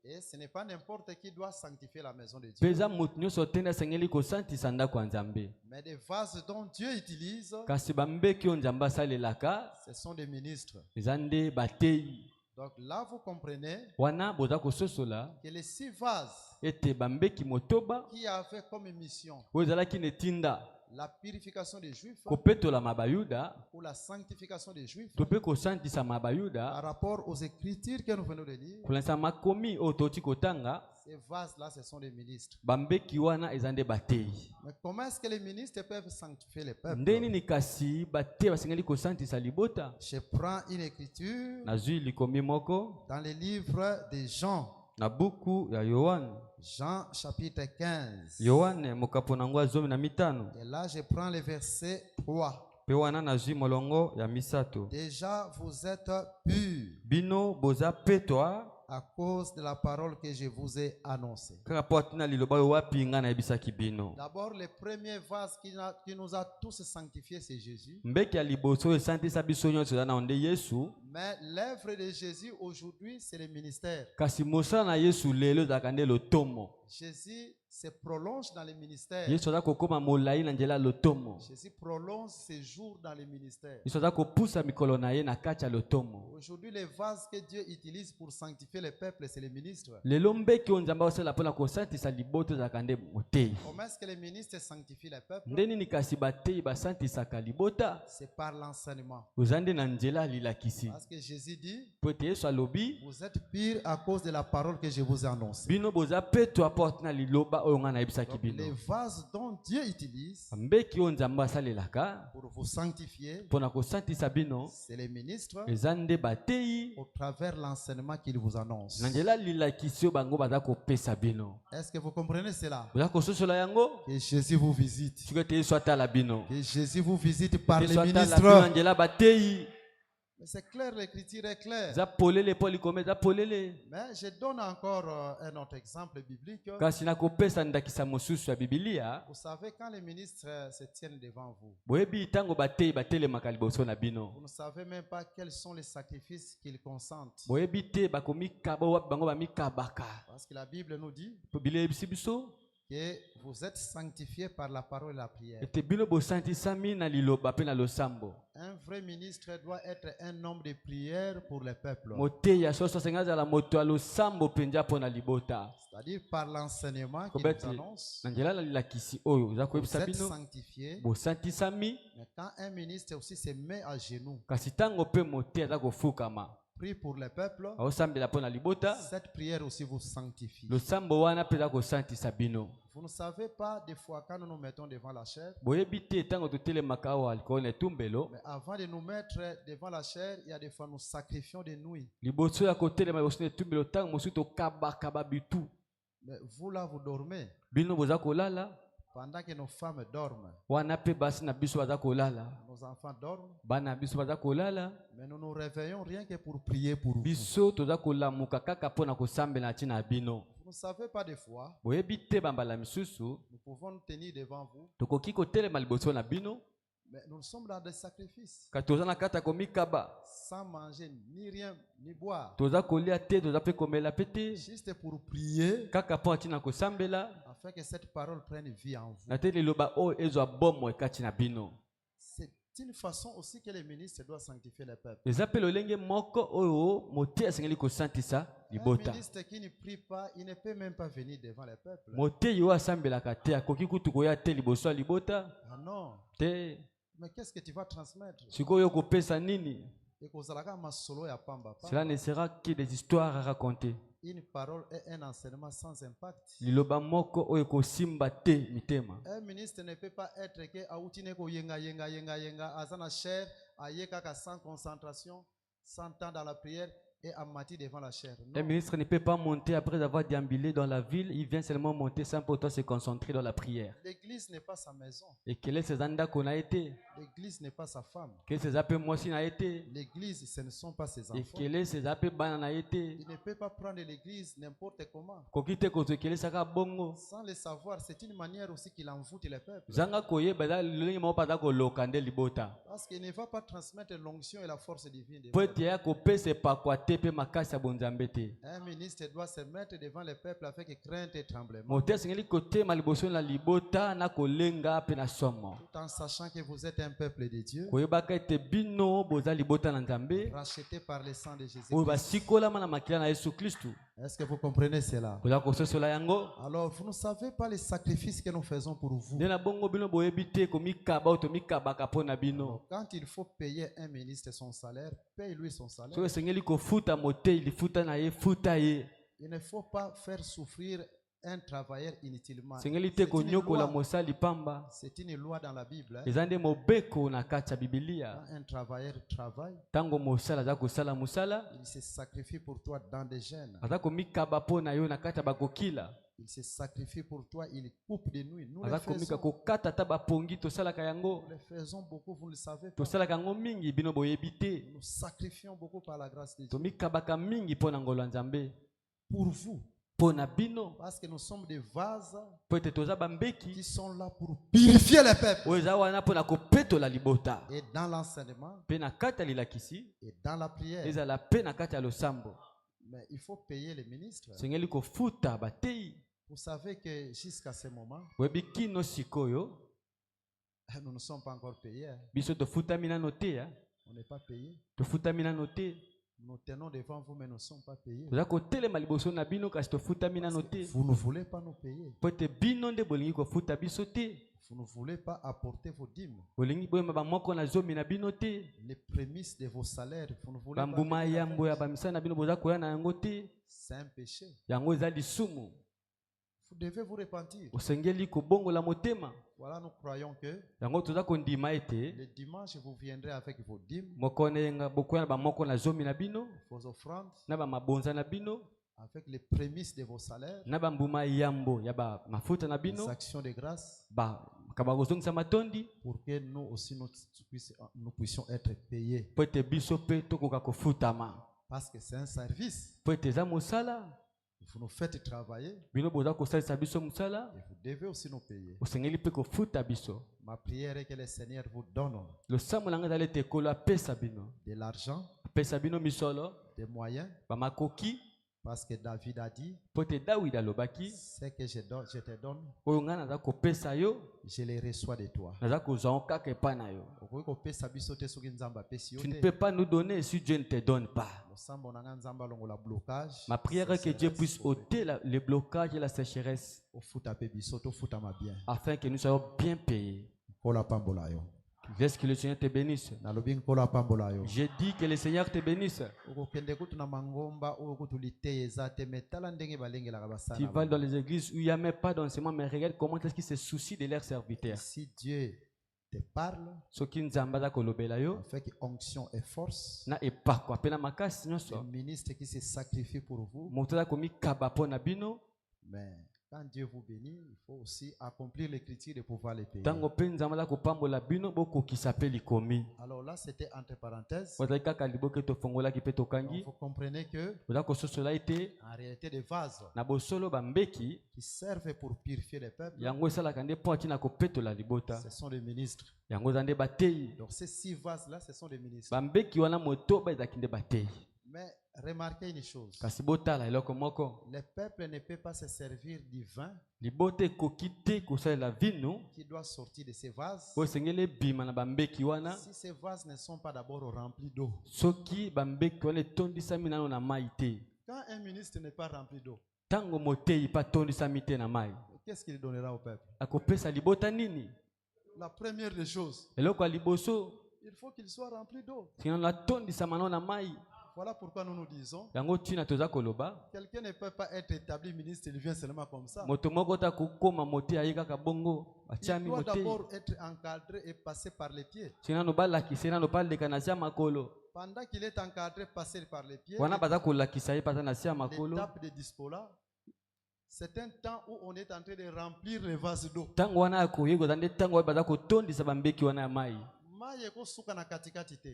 Speaker 1: Et ce n'est pas n'importe qui doit sanctifier la maison de Dieu. Mais des vases dont Dieu utilise, ce sont des ministres. Donc là, vous comprenez que les 6 vases qui avaient comme mission la purification des Juifs ou la sanctification des Juifs par rapport aux Écritures que nous venons de lire, ces vases-là, ce sont des ministres. Mais comment est-ce que les ministres peuvent sanctifier les peuples? Je prends une écriture dans le livre de Jean. Jean chapitre 15. Et là, je prends le verset 3. Déjà, vous êtes purs à cause de la parole que je vous ai annoncée. D'abord, le premier vase qui nous a tous sanctifiés, c'est Jésus. Mais l'œuvre de Jésus aujourd'hui, c'est le ministère. Jésus se prolonge dans le ministère. Jésus prolonge ses jours dans le ministère. Aujourd'hui, les vases que Dieu utilise pour sanctifier le peuple, c'est les ministres. Comment est-ce que les ministres sanctifient le peuple? C'est par l'enseignement. Parce que Jésus dit, vous êtes purs à cause de la parole que je vous ai annoncée. Donc, les vases dont Dieu utilise pour vous sanctifier, c'est les ministres au travers de l'enseignement qu'il vous annonce. Est-ce que vous comprenez cela? Que Jésus vous visite. Que Jésus vous visite par les ministres. Mais c'est clair, l'écriture est claire. Mais je donne encore un autre exemple biblique. Vous savez, quand les ministres se tiennent devant vous, vous ne savez même pas quels sont les sacrifices qu'ils consentent. Parce que la Bible nous dit, que vous êtes sanctifiés par la parole et la prière. Un vrai ministre doit être un homme de prière pour le peuple. C'est-à-dire par l'enseignement qui nous annonce. Vous êtes sanctifiés. Mais quand un ministre aussi se met à genoux, prie pour le peuple, cette prière aussi vous sanctifie. Vous ne savez pas des fois quand nous nous mettons devant la chair, mais avant de nous mettre devant la chair, il y a des fois nous sacrifions des nuits. Mais vous là vous dormez. Pendant que nos femmes dorment, nos enfants dorment, mais nous nous réveillons rien que pour prier pour vous. Vous ne savez pas des fois, nous pouvons nous tenir devant vous, mais nous sommes dans des sacrifices, sans manger ni rien, ni boire, juste pour prier, afin que cette parole prenne vie en vous. C'est une façon aussi que les ministres doivent sanctifier le peuple. Un ministre qui ne prie pas, il ne peut même pas venir devant le peuple. Ah non. Mais qu'est-ce que tu vas transmettre? Cela ne sera que des histoires à raconter. Une parole est un enseignement sans impact. Un ministre ne peut pas être que sans concentration, sans temps dans la prière et amati devant la chair. Un ministre ne peut pas monter après avoir déambulé dans la ville. Il vient seulement monter sans pourtant se concentrer dans la prière. L'église n'est pas sa maison.
Speaker 2: Et quel est ce zanda qu'on a été?
Speaker 1: L'église n'est pas sa femme.
Speaker 2: Quel est ce appels moi aussi n'a été?
Speaker 1: L'église, ce ne sont pas ses enfants.
Speaker 2: Et quel est ce appels ban n'a été?
Speaker 1: Il ne peut pas prendre l'église n'importe comment.
Speaker 2: Sans
Speaker 1: le savoir, c'est une manière aussi qu'il envoûte les peuples. Parce qu'il ne va pas transmettre l'onction et la force divine. Un ministre doit se mettre devant le peuple avec crainte et tremblement. Tout en sachant que vous êtes un peuple de Dieu, racheté par le sang de Jésus-Christ. Est-ce que vous comprenez cela? Alors, vous ne savez pas les sacrifices que nous faisons pour vous. Quand il faut payer un ministre son salaire, paye-lui son salaire. Il ne faut pas faire souffrir un travailleur inutilement. C'est une loi dans la Bible. Quand un travailleur travaille, il se sacrifie pour toi dans des gènes. Il se sacrifie pour toi, il coupe des nuits. Nous le faisons beaucoup, vous ne le savez pas. Nous sacrifions beaucoup par la grâce de Dieu. Pour vous. Parce que nous sommes des vases qui sont là pour purifier le peuple. Et dans l'enseignement, et dans la prière. Mais il faut payer les ministres. Vous savez que jusqu'à ce moment, nous ne sommes pas encore payés. On n'est pas payés. Nous tenons devant vous, mais nous ne sommes pas payés. Vous ne voulez pas nous payer. Vous ne voulez pas apporter vos dîmes. Les prémices de vos salaires. Vous ne voulez pas. C'est un péché. Vous devez vous repentir. Voilà, nous croyons que le dimanche, vous viendrez avec vos dîmes, vos offrandes, avec les prémices de vos salaires, les actions de grâce, pour que nous aussi nous puissions être payés. Parce que c'est un service. Vous nous faites travailler. Et vous devez aussi nous payer. Ma prière est que le Seigneur vous donne de l'argent, des moyens, Parce que David a dit,
Speaker 2: ce
Speaker 1: que je te donne,
Speaker 2: je
Speaker 1: les reçois de toi.
Speaker 2: Tu ne peux pas nous donner si Dieu ne te donne pas. Ma prière est que Dieu puisse ôter le blocage et la sécheresse afin que nous soyons bien payés. Laisse que le Seigneur te bénisse. J'ai dit que le Seigneur te bénisse. Tu vas dans les églises où il n'y a même pas d'enseignement, mais regarde comment est-ce qu'ils se soucient de leurs serviteurs.
Speaker 1: Si Dieu te parle,
Speaker 2: fait
Speaker 1: que onction et force,
Speaker 2: le
Speaker 1: ministre qui se sacrifie pour vous, mais quand Dieu vous bénit, il faut aussi accomplir l'écriture de pouvoir les payer. Alors là, c'était entre parenthèses. Donc, vous comprenez que en réalité, des vases qui servent pour purifier les peuples, ce sont des ministres. Donc ces 6 vases-là, ce sont des ministres. Mais remarquez une chose. Le peuple ne peut pas se servir du vin qui doit sortir de ces vases si ces vases ne sont pas d'abord remplis d'eau. Quand un ministre n'est pas rempli d'eau, qu'est-ce qu'il donnera au peuple? La première des choses, il faut qu'il soit rempli d'eau. Voilà pourquoi nous nous disons, quelqu'un ne peut pas être établi ministre, il vient seulement comme ça. Il doit d'abord être encadré et passer par les pieds. Pendant qu'il est encadré, passer par les pieds, l'étape de dispo-là, c'est un temps où on est en train de remplir les vases d'eau.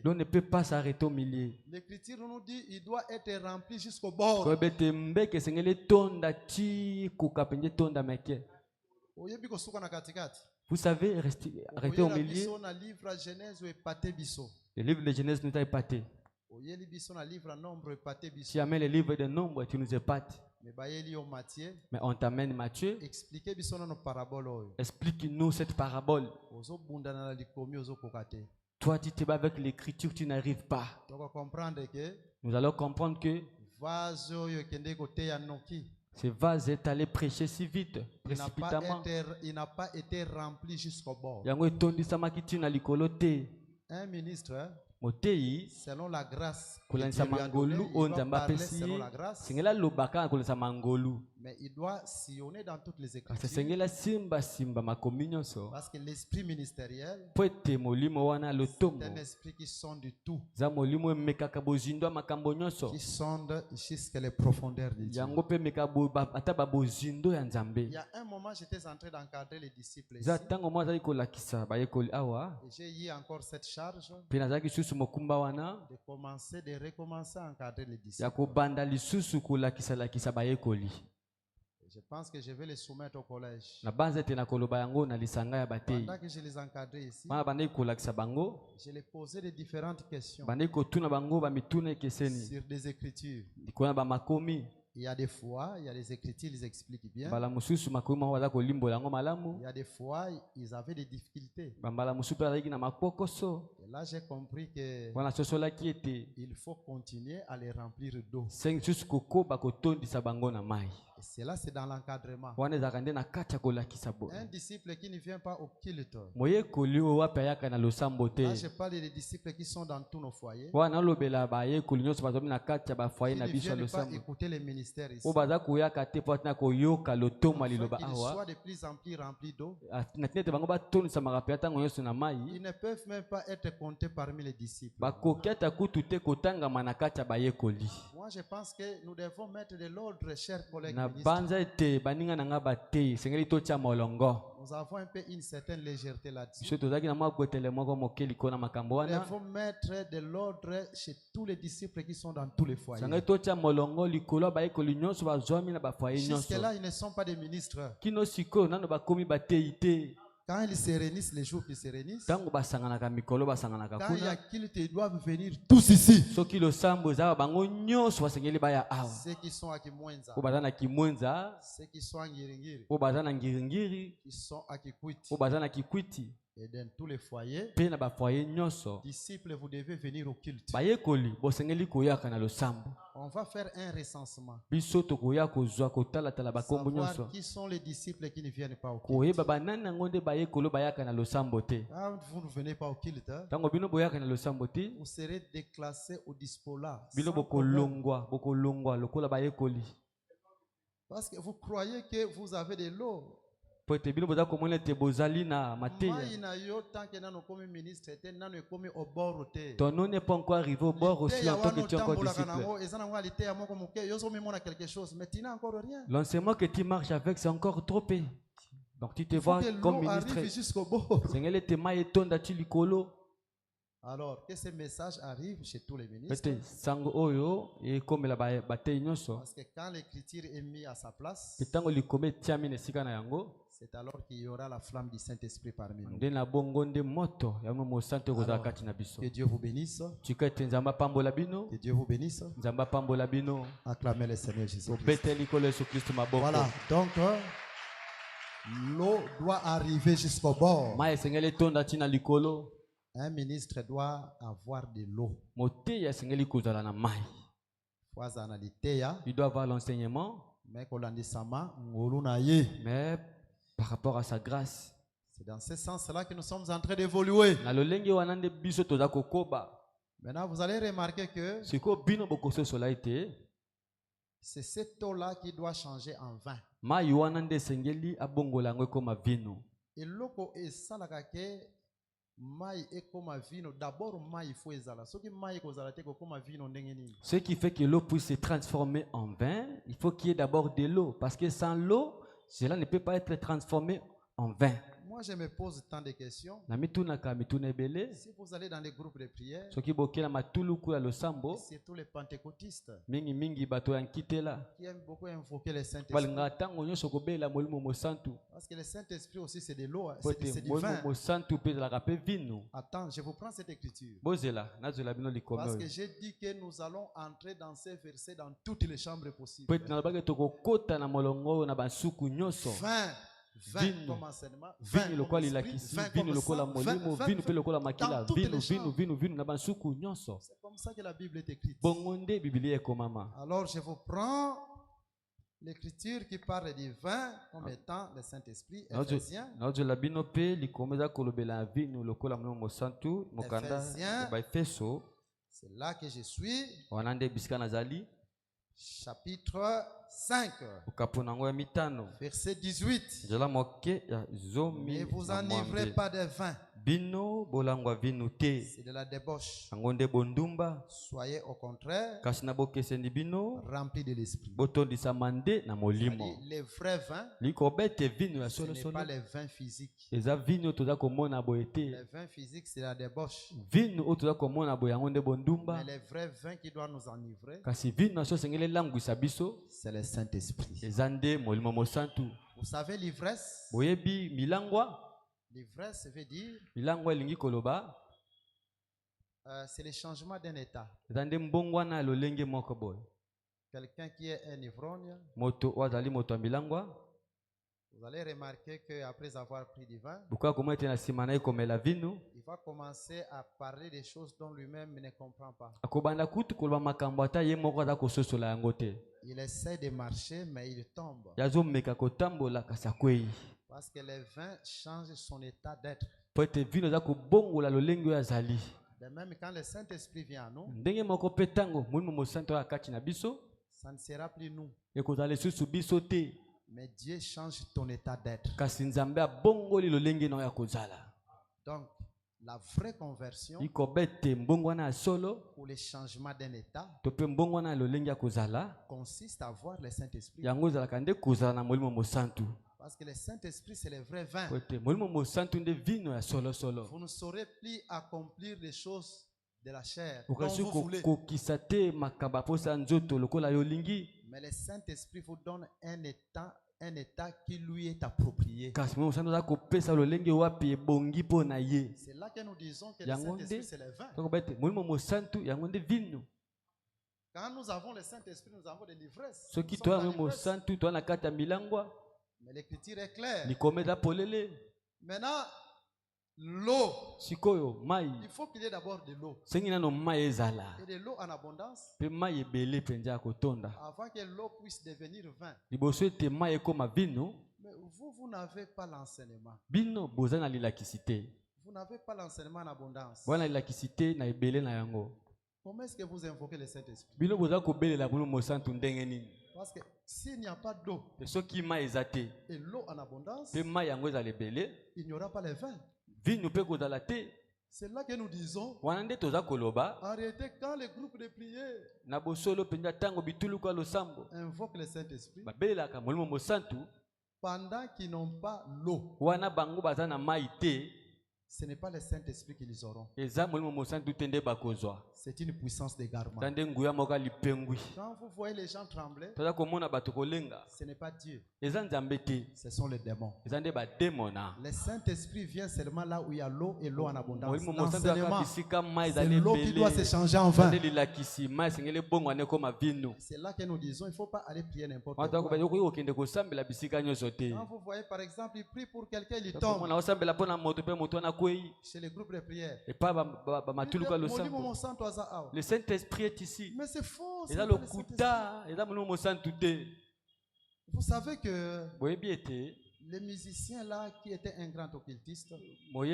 Speaker 2: L'on ne peut pas s'arrêter au milieu.
Speaker 1: L'écriture nous dit il doit être rempli jusqu'au bord.
Speaker 2: Vous savez, arrêter au milieu. Le livre de Genèse nous a épaté. Tu amènes le livre de nombre et tu nous épates. Mais on t'amène Matthieu. Explique-nous cette parabole. Toi, tu te bats avec l'écriture, tu n'arrives pas. Nous allons comprendre que ce vase est allé prêcher si vite, précipitamment.
Speaker 1: Il n'a pas été rempli jusqu'au bord. Un ministre, selon la grâce, il doit parler selon la grâce, mais il doit sillonner dans toutes les écritures. Parce que l'esprit ministériel, c'est un esprit qui sonde du tout, qui sonde jusqu'à les profondeurs de Dieu. Il y a un moment, j'étais en train d'encadrer les disciples ici, et j'ai eu encore cette charge de recommencer à encadrer les disciples. Je pense que je vais les soumettre au collège. Pendant que je les encadrais ici, je les posais des différentes questions sur des écritures. Il y a des fois, il y a des écritures, ils expliquent bien. Il y a des fois, ils avaient des difficultés. Et là, j'ai compris que il faut continuer à les remplir d'eau. Et cela, c'est dans l'encadrement. Un disciple qui ne vient pas au culte. Là, je parle des disciples qui sont dans tous nos foyers. Qui ne viennent pas écouter les ministères ici. Il faut qu'ils soient de plus en plus remplis d'eau. Ils ne peuvent même pas être comptés parmi les disciples. Moi, je pense que nous devons mettre de l'ordre, chers collègues ministres. Nous avons un peu une certaine légèreté là-dessus. Nous devons mettre de l'ordre chez tous les disciples qui sont dans tous les foyers. Jusque-là, ils ne sont pas des ministres. Quand ils se réunissent, les jours qui se réunissent, quand il y a qu'ils doivent venir tous ici. Ceux qui sont à Kimwenza, ceux qui sont à Ngiringiri, qui sont à Kikwiti, et dans tous les foyers, disciples, vous devez venir au culte. On va faire un recensement. Savoir qui sont les disciples qui ne viennent pas au culte. Quand vous ne venez pas au culte, vous serez déclassé au dispola. Parce que vous croyez que vous avez de l'eau. Tant que nous comme ministre, ton nom n'est pas encore arrivé au bord aussi en tant que tu es encore disciple. L'enseignement que tu marches avec, c'est encore trop peu. Donc tu te vois comme ministre. Alors que ce message arrive chez tous les ministres. Parce que quand l'écriture est mise à sa place, c'est alors qu'il y aura la flamme du Saint-Esprit parmi nous. Alors, que Dieu vous bénisse. Que Dieu vous bénisse. Acclamez le Seigneur Jésus-Christ. Voilà, donc l'eau doit arriver jusqu'au bord. Un ministre doit avoir de l'eau. Il doit avoir l'enseignement. Mais par rapport à sa grâce, c'est dans ce sens-là que nous sommes en train d'évoluer. Maintenant, vous allez remarquer que c'est cette eau-là qui doit changer en vin. Et l'eau est ce qui fait que l'eau puisse se transformer en vin, il faut qu'il y ait d'abord de l'eau. Parce que sans l'eau, cela ne peut pas être transformé en vin. Moi, je me pose tant de questions. Si vous allez dans les groupes de prière, surtout les pentecôtistes, qui aiment beaucoup invoquer le Saint-Esprit. Parce que le Saint-Esprit aussi, c'est de l'eau, c'est du vin. Attends, je vous prends cette écriture. Parce que j'ai dit que nous allons entrer dans ces versets dans toutes les chambres possibles. Vin comme enseignement, vin comme esprit, vin comme sang, c'est comme ça que la Bible est écrite. Alors je vous prends l'écriture qui parle du vin comme étant le Saint-Esprit. Éphésiens. C'est là que je suis. Chapitre 5, verset 18. Ne vous enivrez pas de vin. C'est de la débauche. Soyez au contraire remplis de l'esprit. Le vrai vin, ce n'est pas le vin physique. Le vin physique, c'est la débauche. Mais le vrai vin qui doit nous enivrer, c'est le Saint-Esprit. Vous savez l'ivresse? L'ivresse veut dire c'est le changement d'un état. Quelqu'un qui est un ivrogne, vous allez remarquer qu'après avoir pris du vin, il va commencer à parler des choses dont lui-même ne comprend pas. Il essaie de marcher, mais il tombe. Parce que le vin change son état d'être. De même, quand le Saint-Esprit vient à nous, ça ne sera plus nous. Mais Dieu change ton état d'être. Donc, la vraie conversion ou le changement d'un état consiste à avoir le Saint-Esprit. Parce que le Saint-Esprit, c'est le vrai vin. Vous ne saurez plus accomplir les choses de la chair dont vous voulez. Mais le Saint-Esprit vous donne un état un état qui lui est approprié.
Speaker 2: C'est là
Speaker 1: que nous disons que le Saint-Esprit c'est le vin. Quand nous avons le Saint-Esprit, nous avons de l'ivresse. Mais l'écriture est claire. Maintenant, l'eau. Il faut qu'il y ait d'abord de l'eau. Et de l'eau en abondance. Avant que l'eau puisse devenir vin. Mais vous n'avez pas l'enseignement. Vous n'avez pas l'enseignement en abondance. Comment est-ce que vous invoquez le Saint-Esprit? Parce que s'il n'y a pas d'eau et l'eau en abondance, il n'y aura pas le vin. C'est là que nous disons, arrêtez quand le groupe de prière invoque le Saint-Esprit, pendant qu'ils n'ont pas l'eau, ce n'est pas le Saint-Esprit qu'ils auront. C'est une puissance d'égarement. Quand vous voyez les gens trembler, ce n'est pas Dieu. Ce sont les démons. Le Saint-Esprit vient seulement là où il y a l'eau et l'eau en abondance. L'enseignement, c'est l'eau qui doit se changer en vin. C'est là que nous disons, il ne faut pas aller prier n'importe quoi. Quand vous voyez par exemple, il prie pour quelqu'un, il tombe. Chez les groupes de prière.
Speaker 2: Le Saint-Esprit est ici.
Speaker 1: Mais c'est faux. Vous savez que les musiciens là qui étaient un grand occultiste, on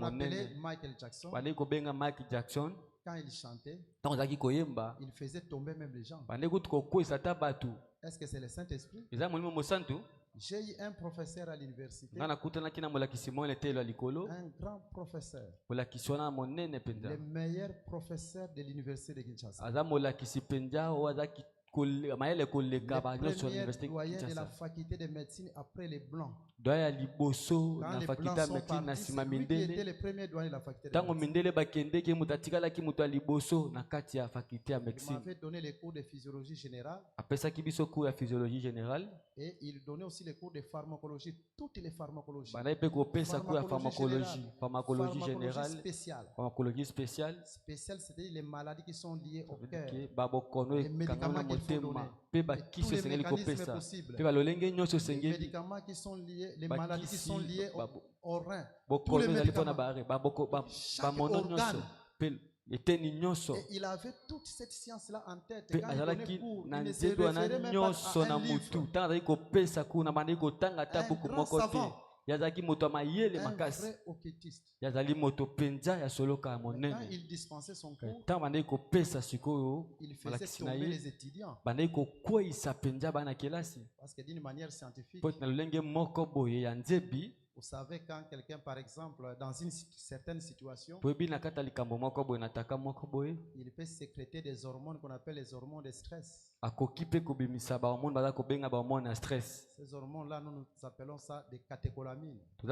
Speaker 1: appelait Michael Jackson. Quand il chantait, il faisait tomber même les gens. Est-ce que c'est le Saint-Esprit? J'ai eu un professeur à l'université, un grand professeur, le meilleur professeur de l'université de Kinshasa, le premier doyen de la faculté de médecine après les Blancs. Quand les Blancs sont partis, c'est lui qui était le premier doyen de la faculté de médecine. Il m'avait donné les cours de physiologie générale. Et il donnait aussi les cours de pharmacologie, toutes les pharmacologies. Pharmacologie générale, pharmacologie spéciale. Spéciale, c'est-à-dire les maladies qui sont liées au cœur, les médicaments qu'il faut donner, tous les mécanismes possibles, les médicaments qui sont liés, les maladies qui sont liées au rein, tous les médicaments, chaque organe. Et il avait toute cette science-là en tête. Quand il donnait cours, il ne se référait même pas à un livre. Un grand savant, un vrai occultiste. Quand il dispensait son cours, il faisait tomber les étudiants. Parce que d'une manière scientifique, vous savez, quand quelqu'un, par exemple, dans une certaine situation, il peut sécréter des hormones qu'on appelle les hormones de stress. Ces hormones-là, nous appelons ça des catécholamines. Des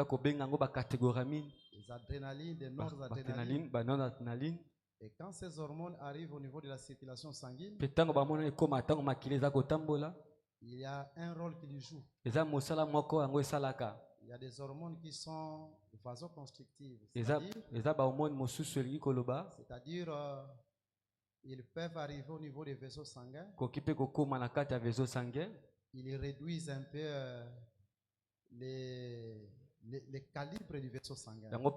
Speaker 1: adrénalines, des noradrénalines. Et quand ces hormones arrivent au niveau de la circulation sanguine, il y a un rôle qu'ils jouent. Il y a des hormones qui sont vasoconstrictives. C'est-à-dire, ils peuvent arriver au niveau des vaisseaux sanguins. Ils réduisent un peu les calibres du vaisseau sanguin. Là où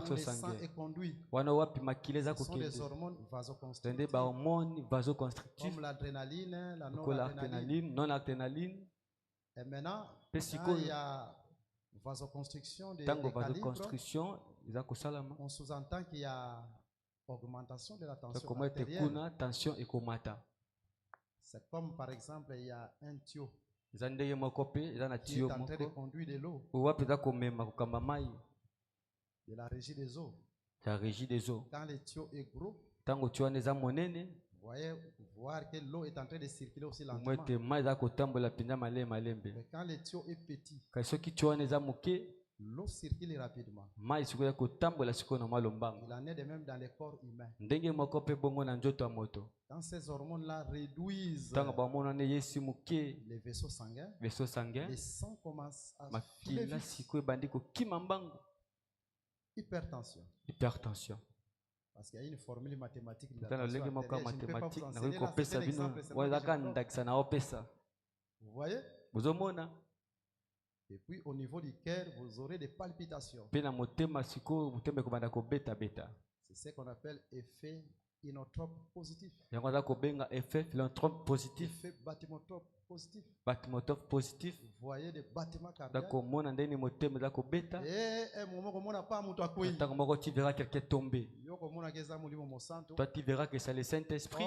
Speaker 1: le sang est conduit, ce sont des hormones vasoconstrictives. Comme l'adrénaline, la noradrénaline. Et maintenant, quand il y a vasoconstriction des calibres, on sous-entend qu'il y a augmentation de la tension artérielle. C'est comme par exemple, il y a un tuyau qui est en train de conduire de l'eau de la régie des eaux. Quand le tuyau est gros, vous voyez voir que l'eau est en train de circuler aussi lentement. Mais quand le tuyau est petit, L'eau circule rapidement.
Speaker 2: mai sikoya kotambola sikoyo na mwa lombango.
Speaker 1: Il en est de même dans les corps humains.
Speaker 2: Ndenge moko pe bongo na nzoto ya moto.
Speaker 1: Quand ces hormones-là réduisent
Speaker 2: les
Speaker 1: vaisseaux sanguins,
Speaker 2: le
Speaker 1: sang commence à
Speaker 2: makila sikoyo ebandi kokima mbango.
Speaker 1: Hypertension.
Speaker 2: Hypertension.
Speaker 1: Parce qu'il y a une formule mathématique. Vous voyez? Et puis au niveau du cœur, vous aurez des palpitations. C'est ce qu'on appelle effet inotrope positif.
Speaker 2: Effet philanthrope positif.
Speaker 1: Effet batimotrope positif.
Speaker 2: Batimotrope positif.
Speaker 1: Vous voyez des battements cardiaques. Et un moment comme on n'a pas muto akui.
Speaker 2: Tu verras quelqu'un tomber. Toi tu verras que c'est le Saint-Esprit.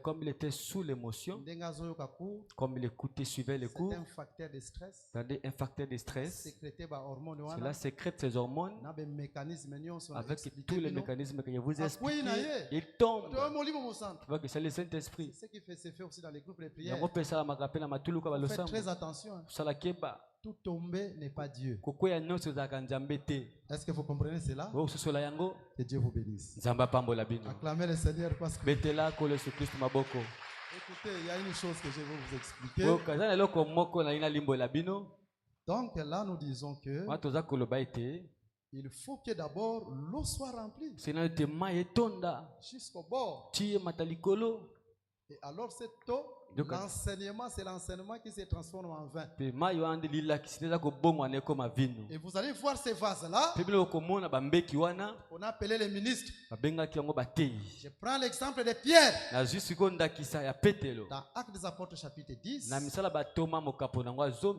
Speaker 2: Comme il était sous l'émotion, comme il écoutait, suivait les cours,
Speaker 1: c'est un facteur de stress.
Speaker 2: Un facteur de stress. Cela sécrète ces hormones avec tous les mécanismes que je vous ai expliqués. Il tombe. Tu vois que c'est le Saint-Esprit.
Speaker 1: C'est ce qui se fait aussi dans les groupes de prière.
Speaker 2: Faites
Speaker 1: très attention. Tout tomber n'est pas Dieu. Est-ce que vous comprenez cela? Que Dieu vous bénisse. Acclamez le Seigneur parce que... Écoutez, il y a une chose que je vais vous expliquer. Donc là, nous disons que il faut que d'abord l'eau soit remplie jusqu'au bord. Et alors cette eau, l'enseignement, c'est l'enseignement qui se transforme en vin. Et vous allez voir ces vases-là, on a appelé les ministres. Je prends l'exemple de Pierre. Dans Actes des Apôtres chapitre 10,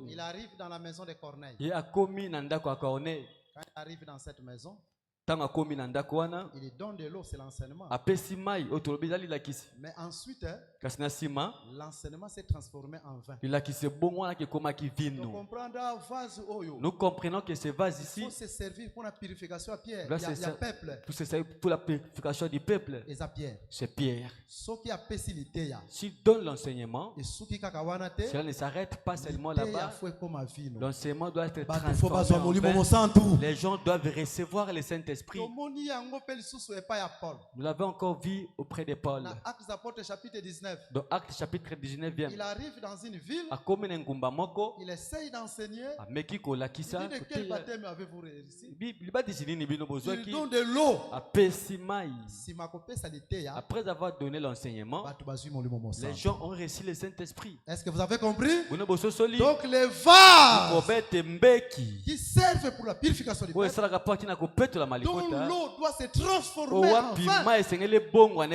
Speaker 1: il arrive dans la maison de Corneille. Quand il arrive dans cette maison, il donne de l'eau, c'est l'enseignement. Mais ensuite, l'enseignement s'est transformé en vin.
Speaker 2: Nous comprenons que ce vase ici,
Speaker 1: il faut se servir pour la purification à Pierre. Il y a peuple.
Speaker 2: Pour la purification du peuple. C'est Pierre. S'il donne l'enseignement, cela ne s'arrête pas seulement là-bas. L'enseignement doit être transformé. Les gens doivent recevoir le Saint-Esprit. Nous l'avons encore vu auprès de Paul. Dans Actes chapitre 19,
Speaker 1: il arrive dans une ville, il essaye d'enseigner. Il dit de quel baptême avez-vous réussi? Il donne de l'eau.
Speaker 2: Après avoir donné l'enseignement, les gens ont reçu le Saint-Esprit.
Speaker 1: Est-ce que vous avez compris? Donc les vases qui servent pour la purification du peuple, dont l'eau doit se transformer en vin.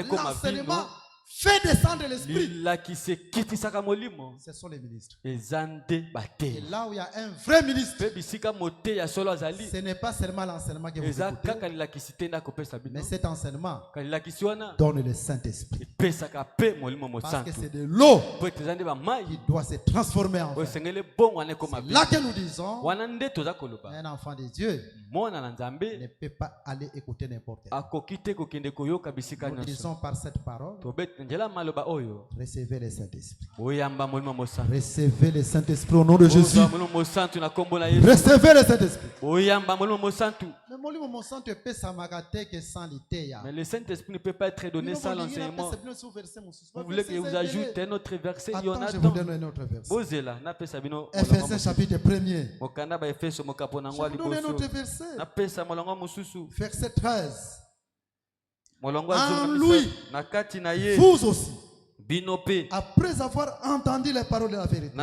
Speaker 1: L'enseignement fait descendre l'esprit. Ce sont les ministres. Et là où il y a un vrai ministre, ce n'est pas seulement l'enseignement que vous écoutez, mais cet enseignement donne le Saint-Esprit. Parce que c'est de l'eau qui doit se transformer en vin. C'est là que nous disons, un enfant de Dieu ne peut pas aller écouter n'importe qui. Nous disons par cette parole, recevez le Saint-Esprit. Recevez le Saint-Esprit au nom de Jésus. Recevez le Saint-Esprit.
Speaker 2: Mais le Saint-Esprit ne peut pas être donné sans l'enseignement. Vous voulez que je vous ajoute un autre verset? Il y en a
Speaker 1: je vous donne un autre verset. Ephésiens chapitre 1er. Je vous donne un autre verset. Verset 13. En lui, vous aussi, après avoir entendu les paroles de la vérité,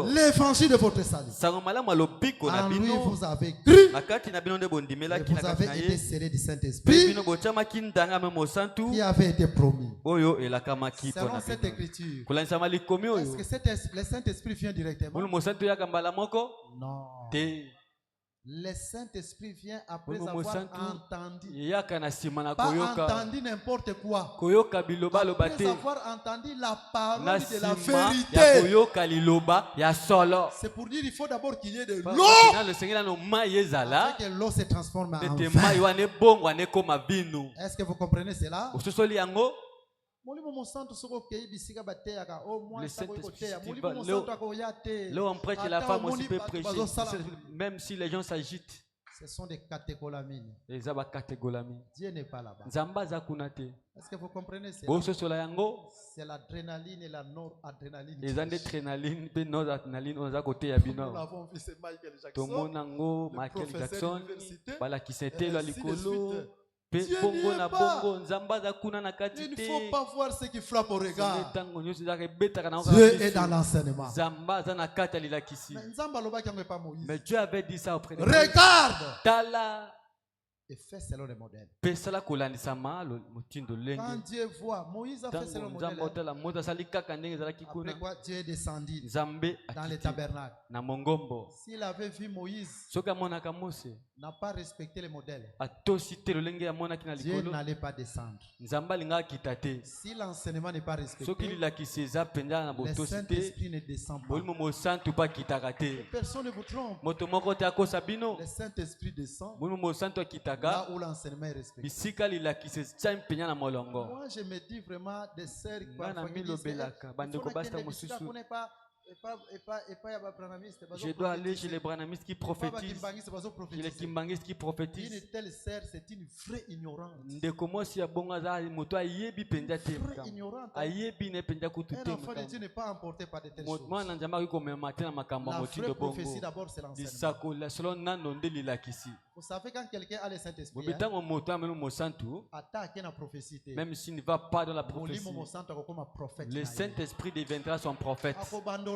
Speaker 1: l'évangile de votre salut, en lui vous avez cru, et vous avez été scellés du Saint-Esprit qui avait été promis. Selon cette écriture, est-ce que le Saint-Esprit vient directement? Non. Le Saint-Esprit vient après avoir entendu. Pas entendu n'importe quoi. Après avoir entendu la parole de la vérité. C'est pour dire qu'il faut d'abord qu'il y ait de l'eau. Afin que l'eau se transforme en vin. Est-ce que vous comprenez cela?
Speaker 2: Le Saint-Esprit va, là on prêche, la femme aussi peut prêcher, même si les gens s'agitent.
Speaker 1: Ce sont des catégolamines.
Speaker 2: Dieu
Speaker 1: n'est pas là-bas. Est-ce que vous comprenez ça? C'est l'adrénaline et la noradrénaline.
Speaker 2: Les adrénaline et noradrénaline, on a côté
Speaker 1: Nous l'avons vu, c'est
Speaker 2: Michael Jackson, voilà qui c'était là l'écolo.
Speaker 1: Dieu n'y est pas. Il ne faut pas voir ce qui frappe au regard. Dieu est dans l'enseignement.
Speaker 2: Mais Dieu avait dit ça auprès de
Speaker 1: Moïse. Regarde et fais selon le modèle. Quand Dieu voit, Moïse a fait selon le modèle. Après quoi, Dieu est descendu dans le tabernacle. S'il avait vu Moïse n'a pas respecté le modèle, Dieu n'allait pas descendre. Si l'enseignement n'est pas respecté, le Saint-Esprit ne descend pas. Personne ne vous trompe. Le Saint-Esprit descend là où l'enseignement est respecté. Moi, je me dis vraiment des sœurs qui
Speaker 2: je dois aller chez les branamistes qui prophétisent, chez les kimbangistes qui prophétisent.
Speaker 1: Une telle sœur, c'est une vraie ignorante. Un enfant de Dieu n'est pas emporté par de telles choses. La vraie prophétie d'abord, c'est l'enseignement. Vous savez, quand quelqu'un a le Saint-Esprit, attaque la prophétie.
Speaker 2: Même s'il ne va pas dans la prophétie, le Saint-Esprit deviendra son prophète.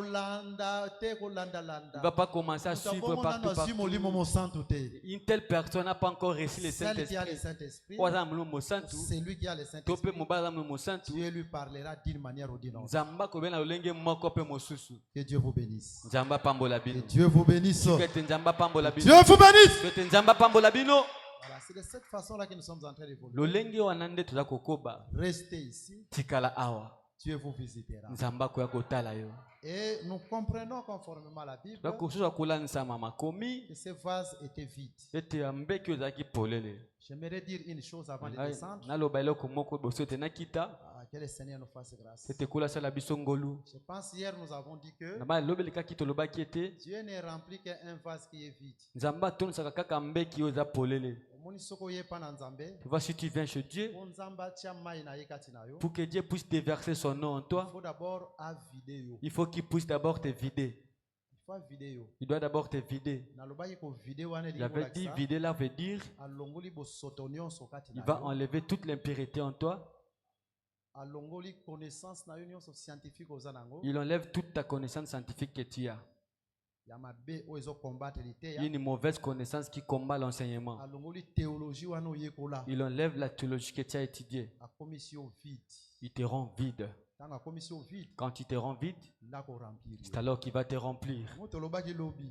Speaker 2: Il ne va pas commencer à suivre partout. Une telle personne n'a pas encore reçu le Saint-Esprit.
Speaker 1: C'est lui qui a le Saint-Esprit. Dieu lui parlera d'une manière ou d'une autre. Que Dieu vous bénisse. Que Dieu vous bénisse. Dieu vous bénisse. Voilà, c'est de cette façon-là que nous sommes en train d'évoluer. Restez ici. Dieu vous visitera. Et nous comprenons conformément à la Bible que ce vase était vide. J'aimerais dire une chose avant de descendre. Que le Seigneur nous fasse grâce. Je pense hier nous avons dit que Dieu n'est rempli qu'un vase qui est vide.
Speaker 2: Vois si tu viens chez Dieu pour que Dieu puisse déverser son nom en toi. Il faut qu'il puisse d'abord te vider. Il doit d'abord te vider. Il avait dit vider là veut dire il va enlever toute l'impurité en toi. Il enlève toute ta connaissance scientifique que tu as. Il y a une mauvaise connaissance qui combat l'enseignement. Il enlève la théologie que tu as étudiée. Il te rend vide. Quand il te rend vide, c'est alors qu'il va te remplir.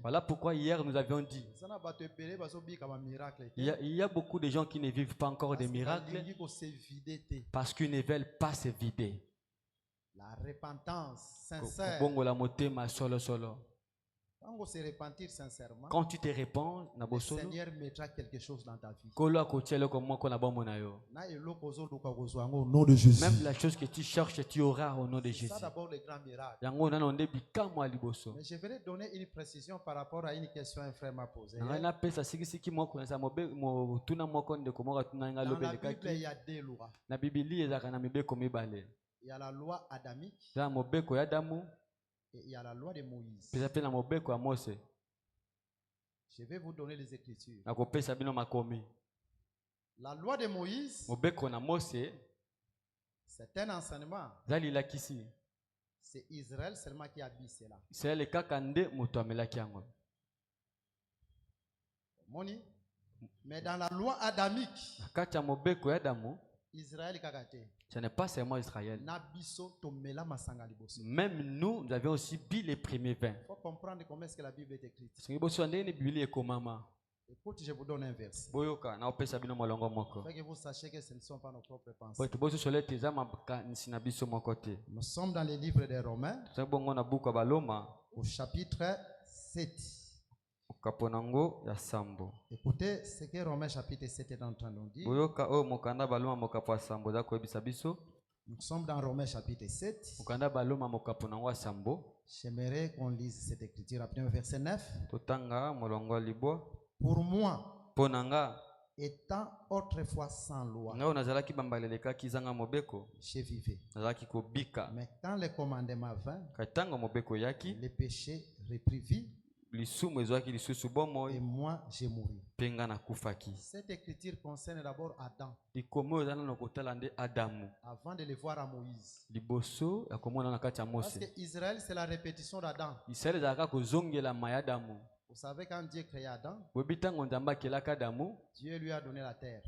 Speaker 2: Voilà pourquoi hier nous avions dit il y a beaucoup de gens qui ne vivent pas encore des miracles parce qu'ils ne veulent pas se vider.
Speaker 1: La repentance sincère.
Speaker 2: Quand tu te repens,
Speaker 1: le Seigneur mettra quelque chose dans ta vie.
Speaker 2: Même la chose que tu cherches, tu auras au nom de Jésus.
Speaker 1: C'est ça d'abord le grand miracle. Mais je vais donner une précision par rapport à une question un frère m'a posée. Dans la Bible, il y a deux lois. Il y a la loi adamique. Et il y a la loi de Moïse. Je vais vous donner les Écritures. La loi de Moïse, c'est un enseignement. C'est Israël seulement qui a dit cela. Mais dans la loi adamique, Israël
Speaker 2: ce n'est pas seulement Israël. Même nous, nous avions aussi bu les premiers vins.
Speaker 1: Il faut comprendre comment est-ce que la Bible est écrite. Écoute, je vous donne un verset. Afin que vous sachiez que ce ne sont pas nos propres pensées. Nous sommes dans les livres des Romains, au chapitre 7. Écoutez ce que Romains chapitre 7 est en train de dire. Nous sommes dans Romains chapitre 7. J'aimerais qu'on lise cette écriture après verset 9. Pour moi, étant autrefois sans loi, je vivais. Mais quand le commandement vint, le péché reprit vie. Et moi, j'ai mouru. Cette écriture concerne d'abord Adam. Avant de le voir à Moïse. Parce que Israël, c'est la répétition d'Adam. Vous savez, quand Dieu créa Adam, Dieu lui a donné la terre.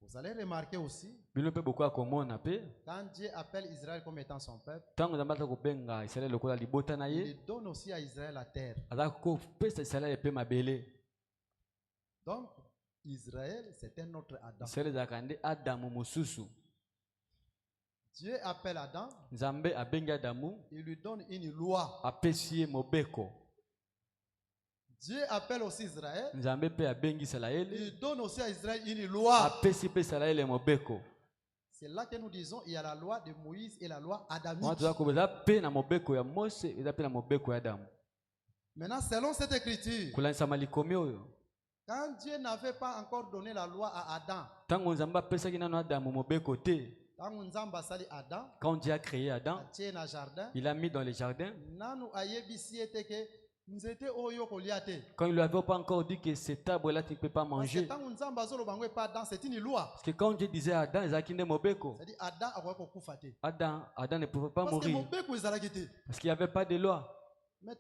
Speaker 1: Vous allez remarquer aussi, quand Dieu appelle Israël comme étant son peuple, il donne aussi à Israël la terre. Donc, Israël, c'est un autre Adam. Dieu appelle Adam, il lui donne une loi. Dieu appelle aussi Israël, il donne aussi à Israël une loi. C'est là que nous disons il y a la loi de Moïse et la loi adamique. Maintenant, selon cette écriture, quand Dieu n'avait pas encore donné la loi à Adam,
Speaker 2: quand Dieu a créé Adam, il a mis dans les jardins. Quand il ne lui avait pas encore dit que cet arbre-là, tu ne peux pas manger. Parce que quand Dieu disait à Adam, Adam ne pouvait pas mourir. Parce qu'il n'y avait pas de loi. Mais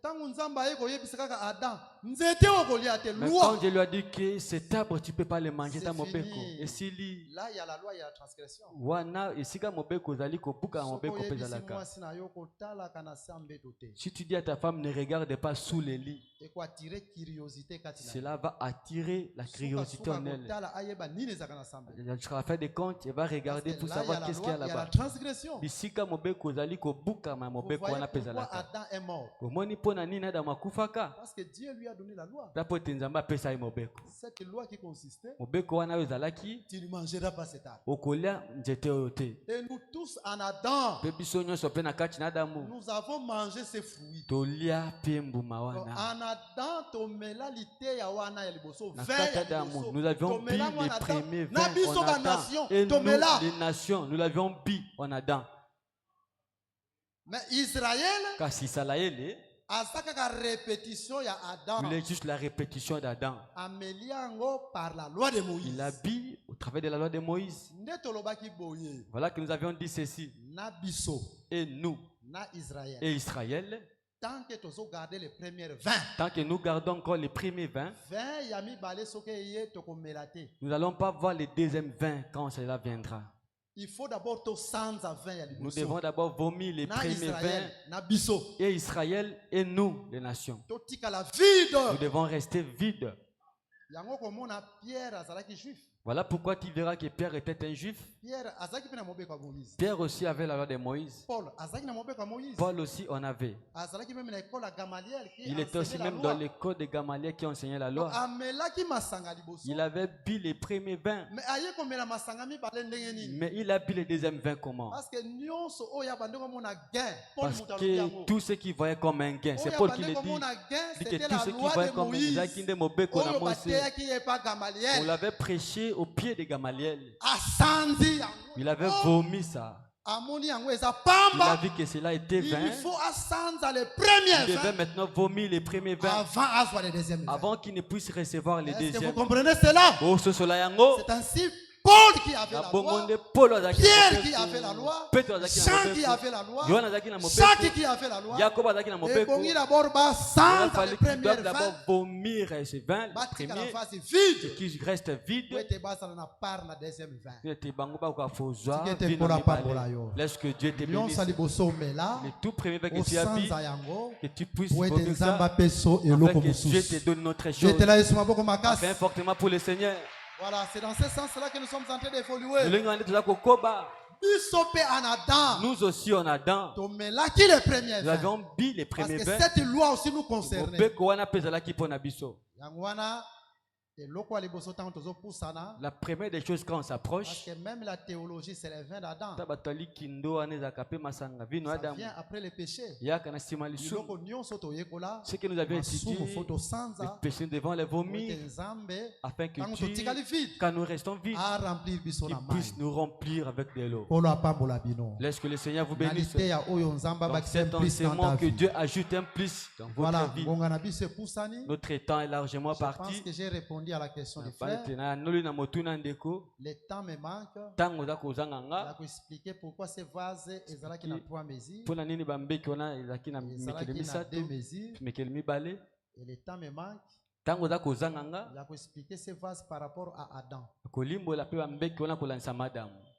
Speaker 2: quand Dieu lui a dit que cet arbre, tu ne peux pas le manger, là,
Speaker 1: il y a la loi, il y a la transgression.
Speaker 2: Si tu dis à ta femme, ne regarde pas sous les lits, cela va attirer la curiosité en elle. Elle sera fait des comptes, elle va regarder pour savoir qu'est-ce qu'il y a là-bas.
Speaker 1: Vous voyez pourquoi Adam est mort? Parce que Dieu lui a donné la loi. Cette loi qui consistait, tu ne mangeras pas cet arbre. Et nous tous en Adam, nous avons mangé ces fruits. En Adam,
Speaker 2: nous avions bu les premiers vins en Adam. Et nous, les nations, nous l'avions bu en Adam.
Speaker 1: Mais Israël,
Speaker 2: il est juste la répétition d'Adam.
Speaker 1: Par la loi de Moïse.
Speaker 2: Il a bu au travers de la loi de Moïse. Voilà que nous avions dit ceci. Et nous, et Israël,
Speaker 1: tant que nous
Speaker 2: gardons encore les premiers vins, nous n'allons pas voir les deuxièmes vins quand cela viendra.
Speaker 1: Il faut d'abord
Speaker 2: nous devons d'abord vomir les premiers vins. Et Israël et nous, les nations. Nous devons rester vides. Voilà pourquoi tu verras que Pierre était un juif. Pierre aussi avait la loi de Moïse. Paul aussi en avait. Il était aussi même dans l'école de Gamaliel qui enseignait la loi. Il avait bu les premiers vins. Mais il a bu les deuxièmes vins comment? Parce que tous ceux qui voyaient comme un gain, c'est Paul qui le dit. Que tous ceux qui voyaient comme un gain, on l'avait prêché au pied de Gamaliel. Il avait vomi ça. Il a vu que cela était vain. Il devait maintenant vomir les premiers vins avant qu'il ne puisse recevoir les deuxièmes.
Speaker 1: Vous comprenez cela? C'est ainsi Paul qui a fait la loi, Pierre qui a fait la loi, Jean qui a fait la loi, Jacques qui a fait la loi. Et bon, il
Speaker 2: doivent d'abord vomir ces vins, les premiers, qui restent vides. Laisse que Dieu te bénisse. Les tout premiers vins que tu as mis, que tu puisses vomir ça, afin que Dieu te donne notre chose. Afin fortement pour le Seigneur.
Speaker 1: Voilà, c'est dans ce sens-là que nous sommes en train d'évoluer.
Speaker 2: Nous aussi en Adam. Nous avions bu les premiers vins.
Speaker 1: Parce que cette loi aussi nous concerne.
Speaker 2: La première des choses quand on s'approche,
Speaker 1: parce que même la théologie, c'est le vin d'Adam. Ça vient après le péché.
Speaker 2: Ce que nous avions étudié, le péché devant les vomis, afin que Dieu, quand nous restons vides, qu'il puisse nous remplir avec de l'eau. Laisse que le Seigneur vous bénisse. Donc cet enseignement que Dieu ajoute un plus dans votre vie. Notre temps est largement parti.
Speaker 1: Je pense que j'ai répondu à la question du frère.
Speaker 2: Le
Speaker 1: temps me manque. Je vais expliquer pourquoi ces vases sont dans 3 mesures. Ils sont dans 2 mesures. Et le temps me manque. Je vais expliquer ces vases par rapport à Adam.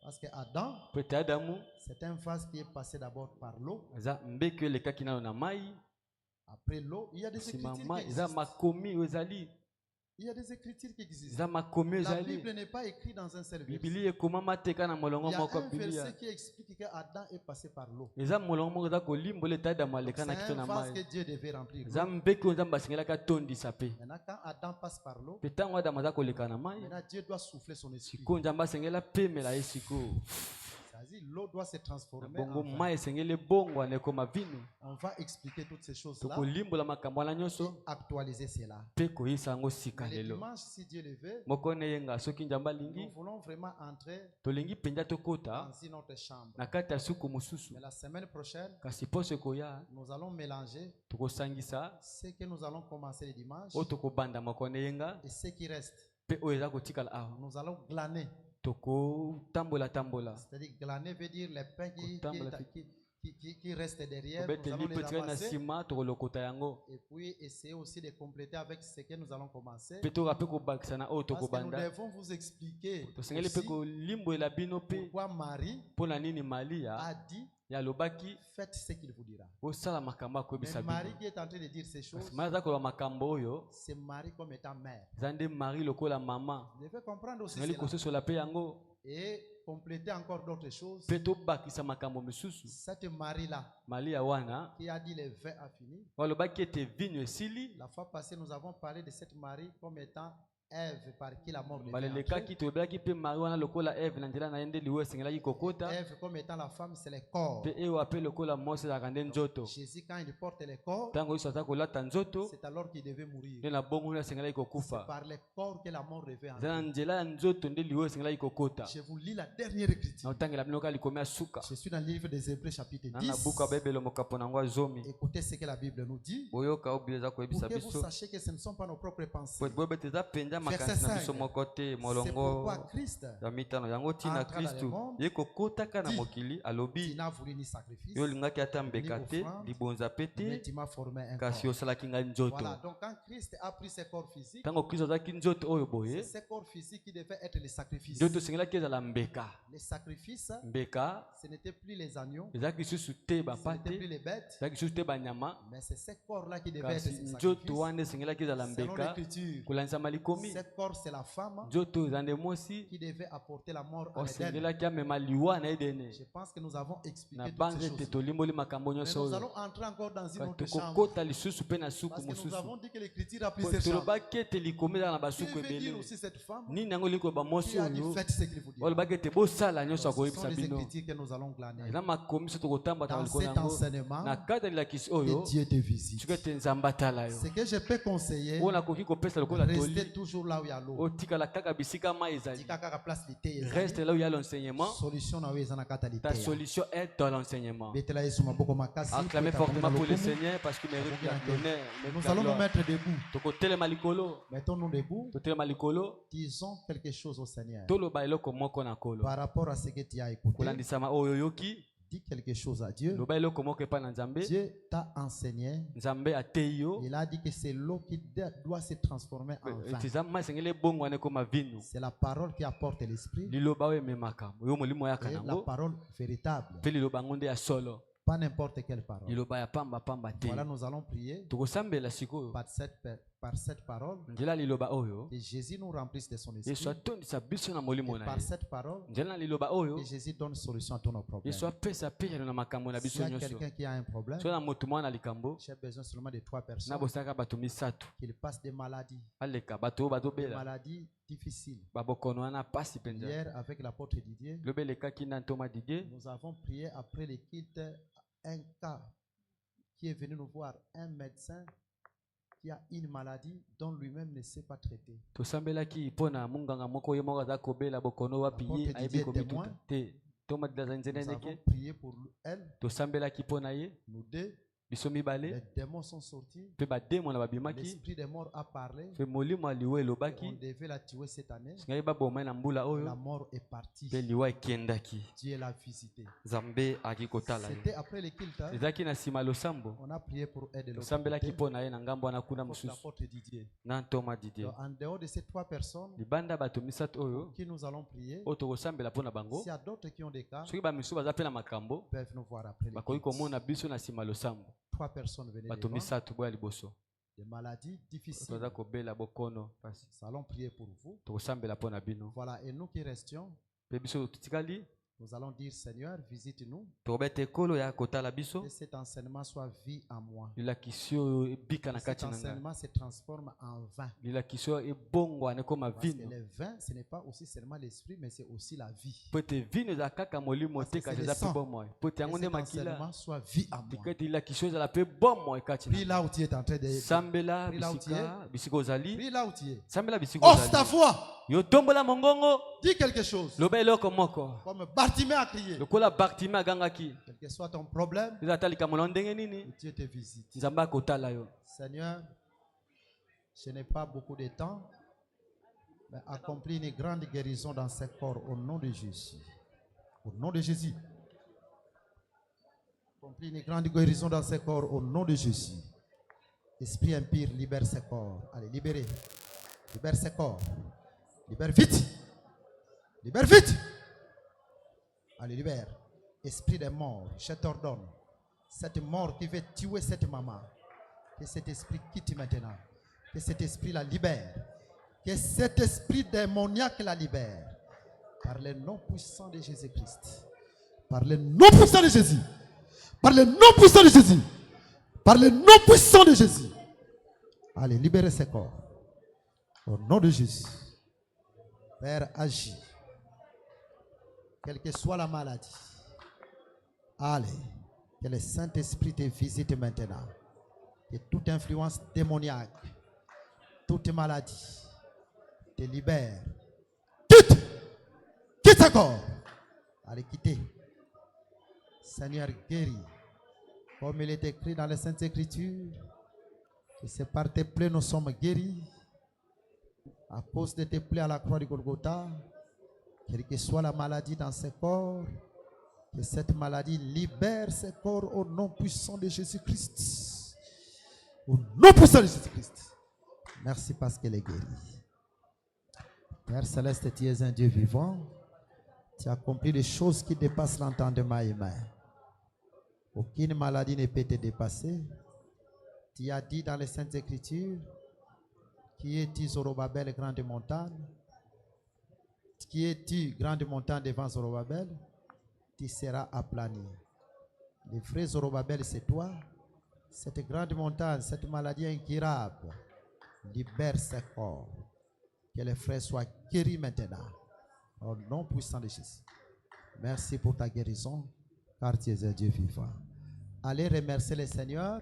Speaker 1: Parce que Adam, c'est un vase qui est passé d'abord par l'eau. Après l'eau, il y a des écritures qui existent. Il y a des écritures qui existent. La Bible n'est pas écrite dans un seul verset. Il y a un verset qui explique qu'Adam est passé par l'eau. C'est un vase que Dieu devait remplir. Maintenant, quand Adam passe par l'eau, maintenant Dieu doit souffler son esprit. L'eau doit se transformer en vin. On va expliquer toutes ces choses-là et actualiser cela. Le dimanche, si Dieu le veut, nous voulons vraiment entrer dans une autre chambre. Mais la semaine prochaine, nous allons mélanger ce que nous allons commencer le dimanche et ce qui reste. Nous allons glaner. C'est-à-dire glaner veut dire les pains qui restent derrière, nous allons les ramasser et puis essayer aussi de compléter avec ce que nous allons commencer. Parce que nous devons vous expliquer aussi pourquoi Marie a dit faites ce qu'il vous dira. Mais Marie qui est en train de dire ces choses, c'est Marie comme étant mère. Vous devez comprendre aussi cela. Et compléter encore d'autres choses. Cette Marie-là qui a dit le vin a fini. La fois passée, nous avons parlé de cette Marie comme étant Ève par qui la mort devait Ève comme étant la femme, c'est le corps. Jésus, quand il porte le corps, c'est alors qu'il devait mourir. C'est par le corps que la mort devait entrer. Je vous lis la dernière écriture. Je suis dans le livre des Hébreux chapitre 10. Écoutez ce que la Bible nous dit pour que vous sachiez que ce ne sont pas nos propres pensées. Verset 5. C'est pourquoi Christ entra dans le monde, dit, tu n'as voulu ni sacrifice, ni offrande, mais tu m'as formé un corps. Voilà, donc quand Christ a pris ses corps physiques, c'est ces corps physiques qui devaient être les sacrifices. Les sacrifices, ce n'était plus les agneaux, ce n'était plus les bêtes, mais c'est ces corps-là qui devaient être les sacrifices. Selon l'Écriture, ce corps, c'est la femme qui devait apporter la mort à l'Éden. Je pense que nous avons expliqué toutes ces choses. Mais nous allons entrer encore dans une autre chambre. Parce que nous avons dit que l'Écriture a pris cette chambre. Que veut dire aussi cette femme qui a dit faites ce qu'il vous dit. Ce sont les Écritures que nous allons glaner. Dans cet enseignement, que Dieu te visite. Ce que je peux conseiller, restez toujours là où il y a l'eau.
Speaker 2: Reste là où il y a l'enseignement. Ta solution est dans l'enseignement. Acclamez fortement pour le Seigneur parce qu'il mérite l'honneur.
Speaker 1: Nous allons nous mettre debout. Mettons-nous debout. Disons quelque chose au Seigneur par rapport à ce que tu as écouté. Dis quelque chose à Dieu. Dieu t'a enseigné. Il a dit que c'est l'eau qui doit se transformer en vin. C'est la parole qui apporte l'esprit. Et la parole véritable. Pas n'importe quelle parole. Voilà, nous allons prier par cette parole. Que Jésus nous remplisse de son esprit. Et par cette parole, que Jésus donne solution à tous nos problèmes. S'il y a quelqu'un qui a un problème, j'ai besoin seulement de 3 personnes. Qu'il passe des maladies. Des maladies difficiles. Hier, avec l'apôtre Didier, nous avons prié après le culte un cas qui est venu nous voir, un médecin qui a une maladie dont lui-même ne sait pas traiter. Nous avons prié pour elle. Nous deux. Les démons sont sortis. L'esprit des morts a parlé. On devait la tuer cette année. La mort est partie. Dieu l'a visité. C'était après le culte. On a prié pour aider l'apôtre Didier. En dehors de ces 3 personnes qui nous allons prier, s'il y a d'autres qui ont des cas, peuvent nous voir après le culte. 3 personnes venaient devant. Des maladies difficiles. Nous allons prier pour vous. Voilà, et nous qui restions, nous allons dire, Seigneur, visite-nous. Que cet enseignement soit vie en moi. Que cet enseignement se transforme en vin. Parce que le vin, ce n'est pas aussi seulement l'esprit, mais c'est aussi la vie. Parce que c'est le sang. Que cet enseignement soit vie en moi. Prie là où tu es en train de... Prie là où tu es. Prie là où tu es. Offre ta foi. Dis quelque chose. Comme Bartimée a crié. Quel que soit ton problème, Dieu te visite. Seigneur, je n'ai pas beaucoup de temps, mais accomplis une grande guérison dans ce corps au nom de Jésus. Au nom de Jésus. Accomplis une grande guérison dans ce corps au nom de Jésus. Esprit impur, libère ce corps. Allez, libérez. Libère ce corps. Libère vite. Libère vite. Allez, libère. Esprit des morts, je t'ordonne. Cette mort qui veut tuer cette maman, que cet esprit quitte maintenant. Que cet esprit la libère. Que cet esprit démoniaque la libère. Par le nom puissant de Jésus-Christ. Par le nom puissant de Jésus. Par le nom puissant de Jésus. Par le nom puissant de Jésus. Allez, libérez ce corps. Au nom de Jésus. Père, agis. Quelle que soit la maladie. Allez. Que le Saint-Esprit te visite maintenant. Que toute influence démoniaque, toute maladie, te libère. Quitte! Quitte ce corps. Allez, quittez. Seigneur, guéris. Comme il est écrit dans les Saintes Écritures, que c'est par tes plaies nous sommes guéris. À cause de tes plaies à la croix du Golgotha, quelle que soit la maladie dans ce corps, que cette maladie libère ce corps au nom puissant de Jésus-Christ. Au nom puissant de Jésus-Christ. Merci parce qu'elle est guérie. Père Céleste, tu es un Dieu vivant. Tu as accompli des choses qui dépassent l'entendement humain. Aucune maladie ne peut te dépasser. Tu as dit dans les Saintes Écritures, qui es-tu, Zorobabel, grande montagne? Qui es-tu, grande montagne devant Zorobabel? Tu seras aplani. Le frère Zorobabel, c'est toi. Cette grande montagne, cette maladie incurable, libère ce corps. Que les frères soient guéris maintenant. Au nom puissant de Jésus. Merci pour ta guérison, car tu es un Dieu vivant. Allez remercier le Seigneur.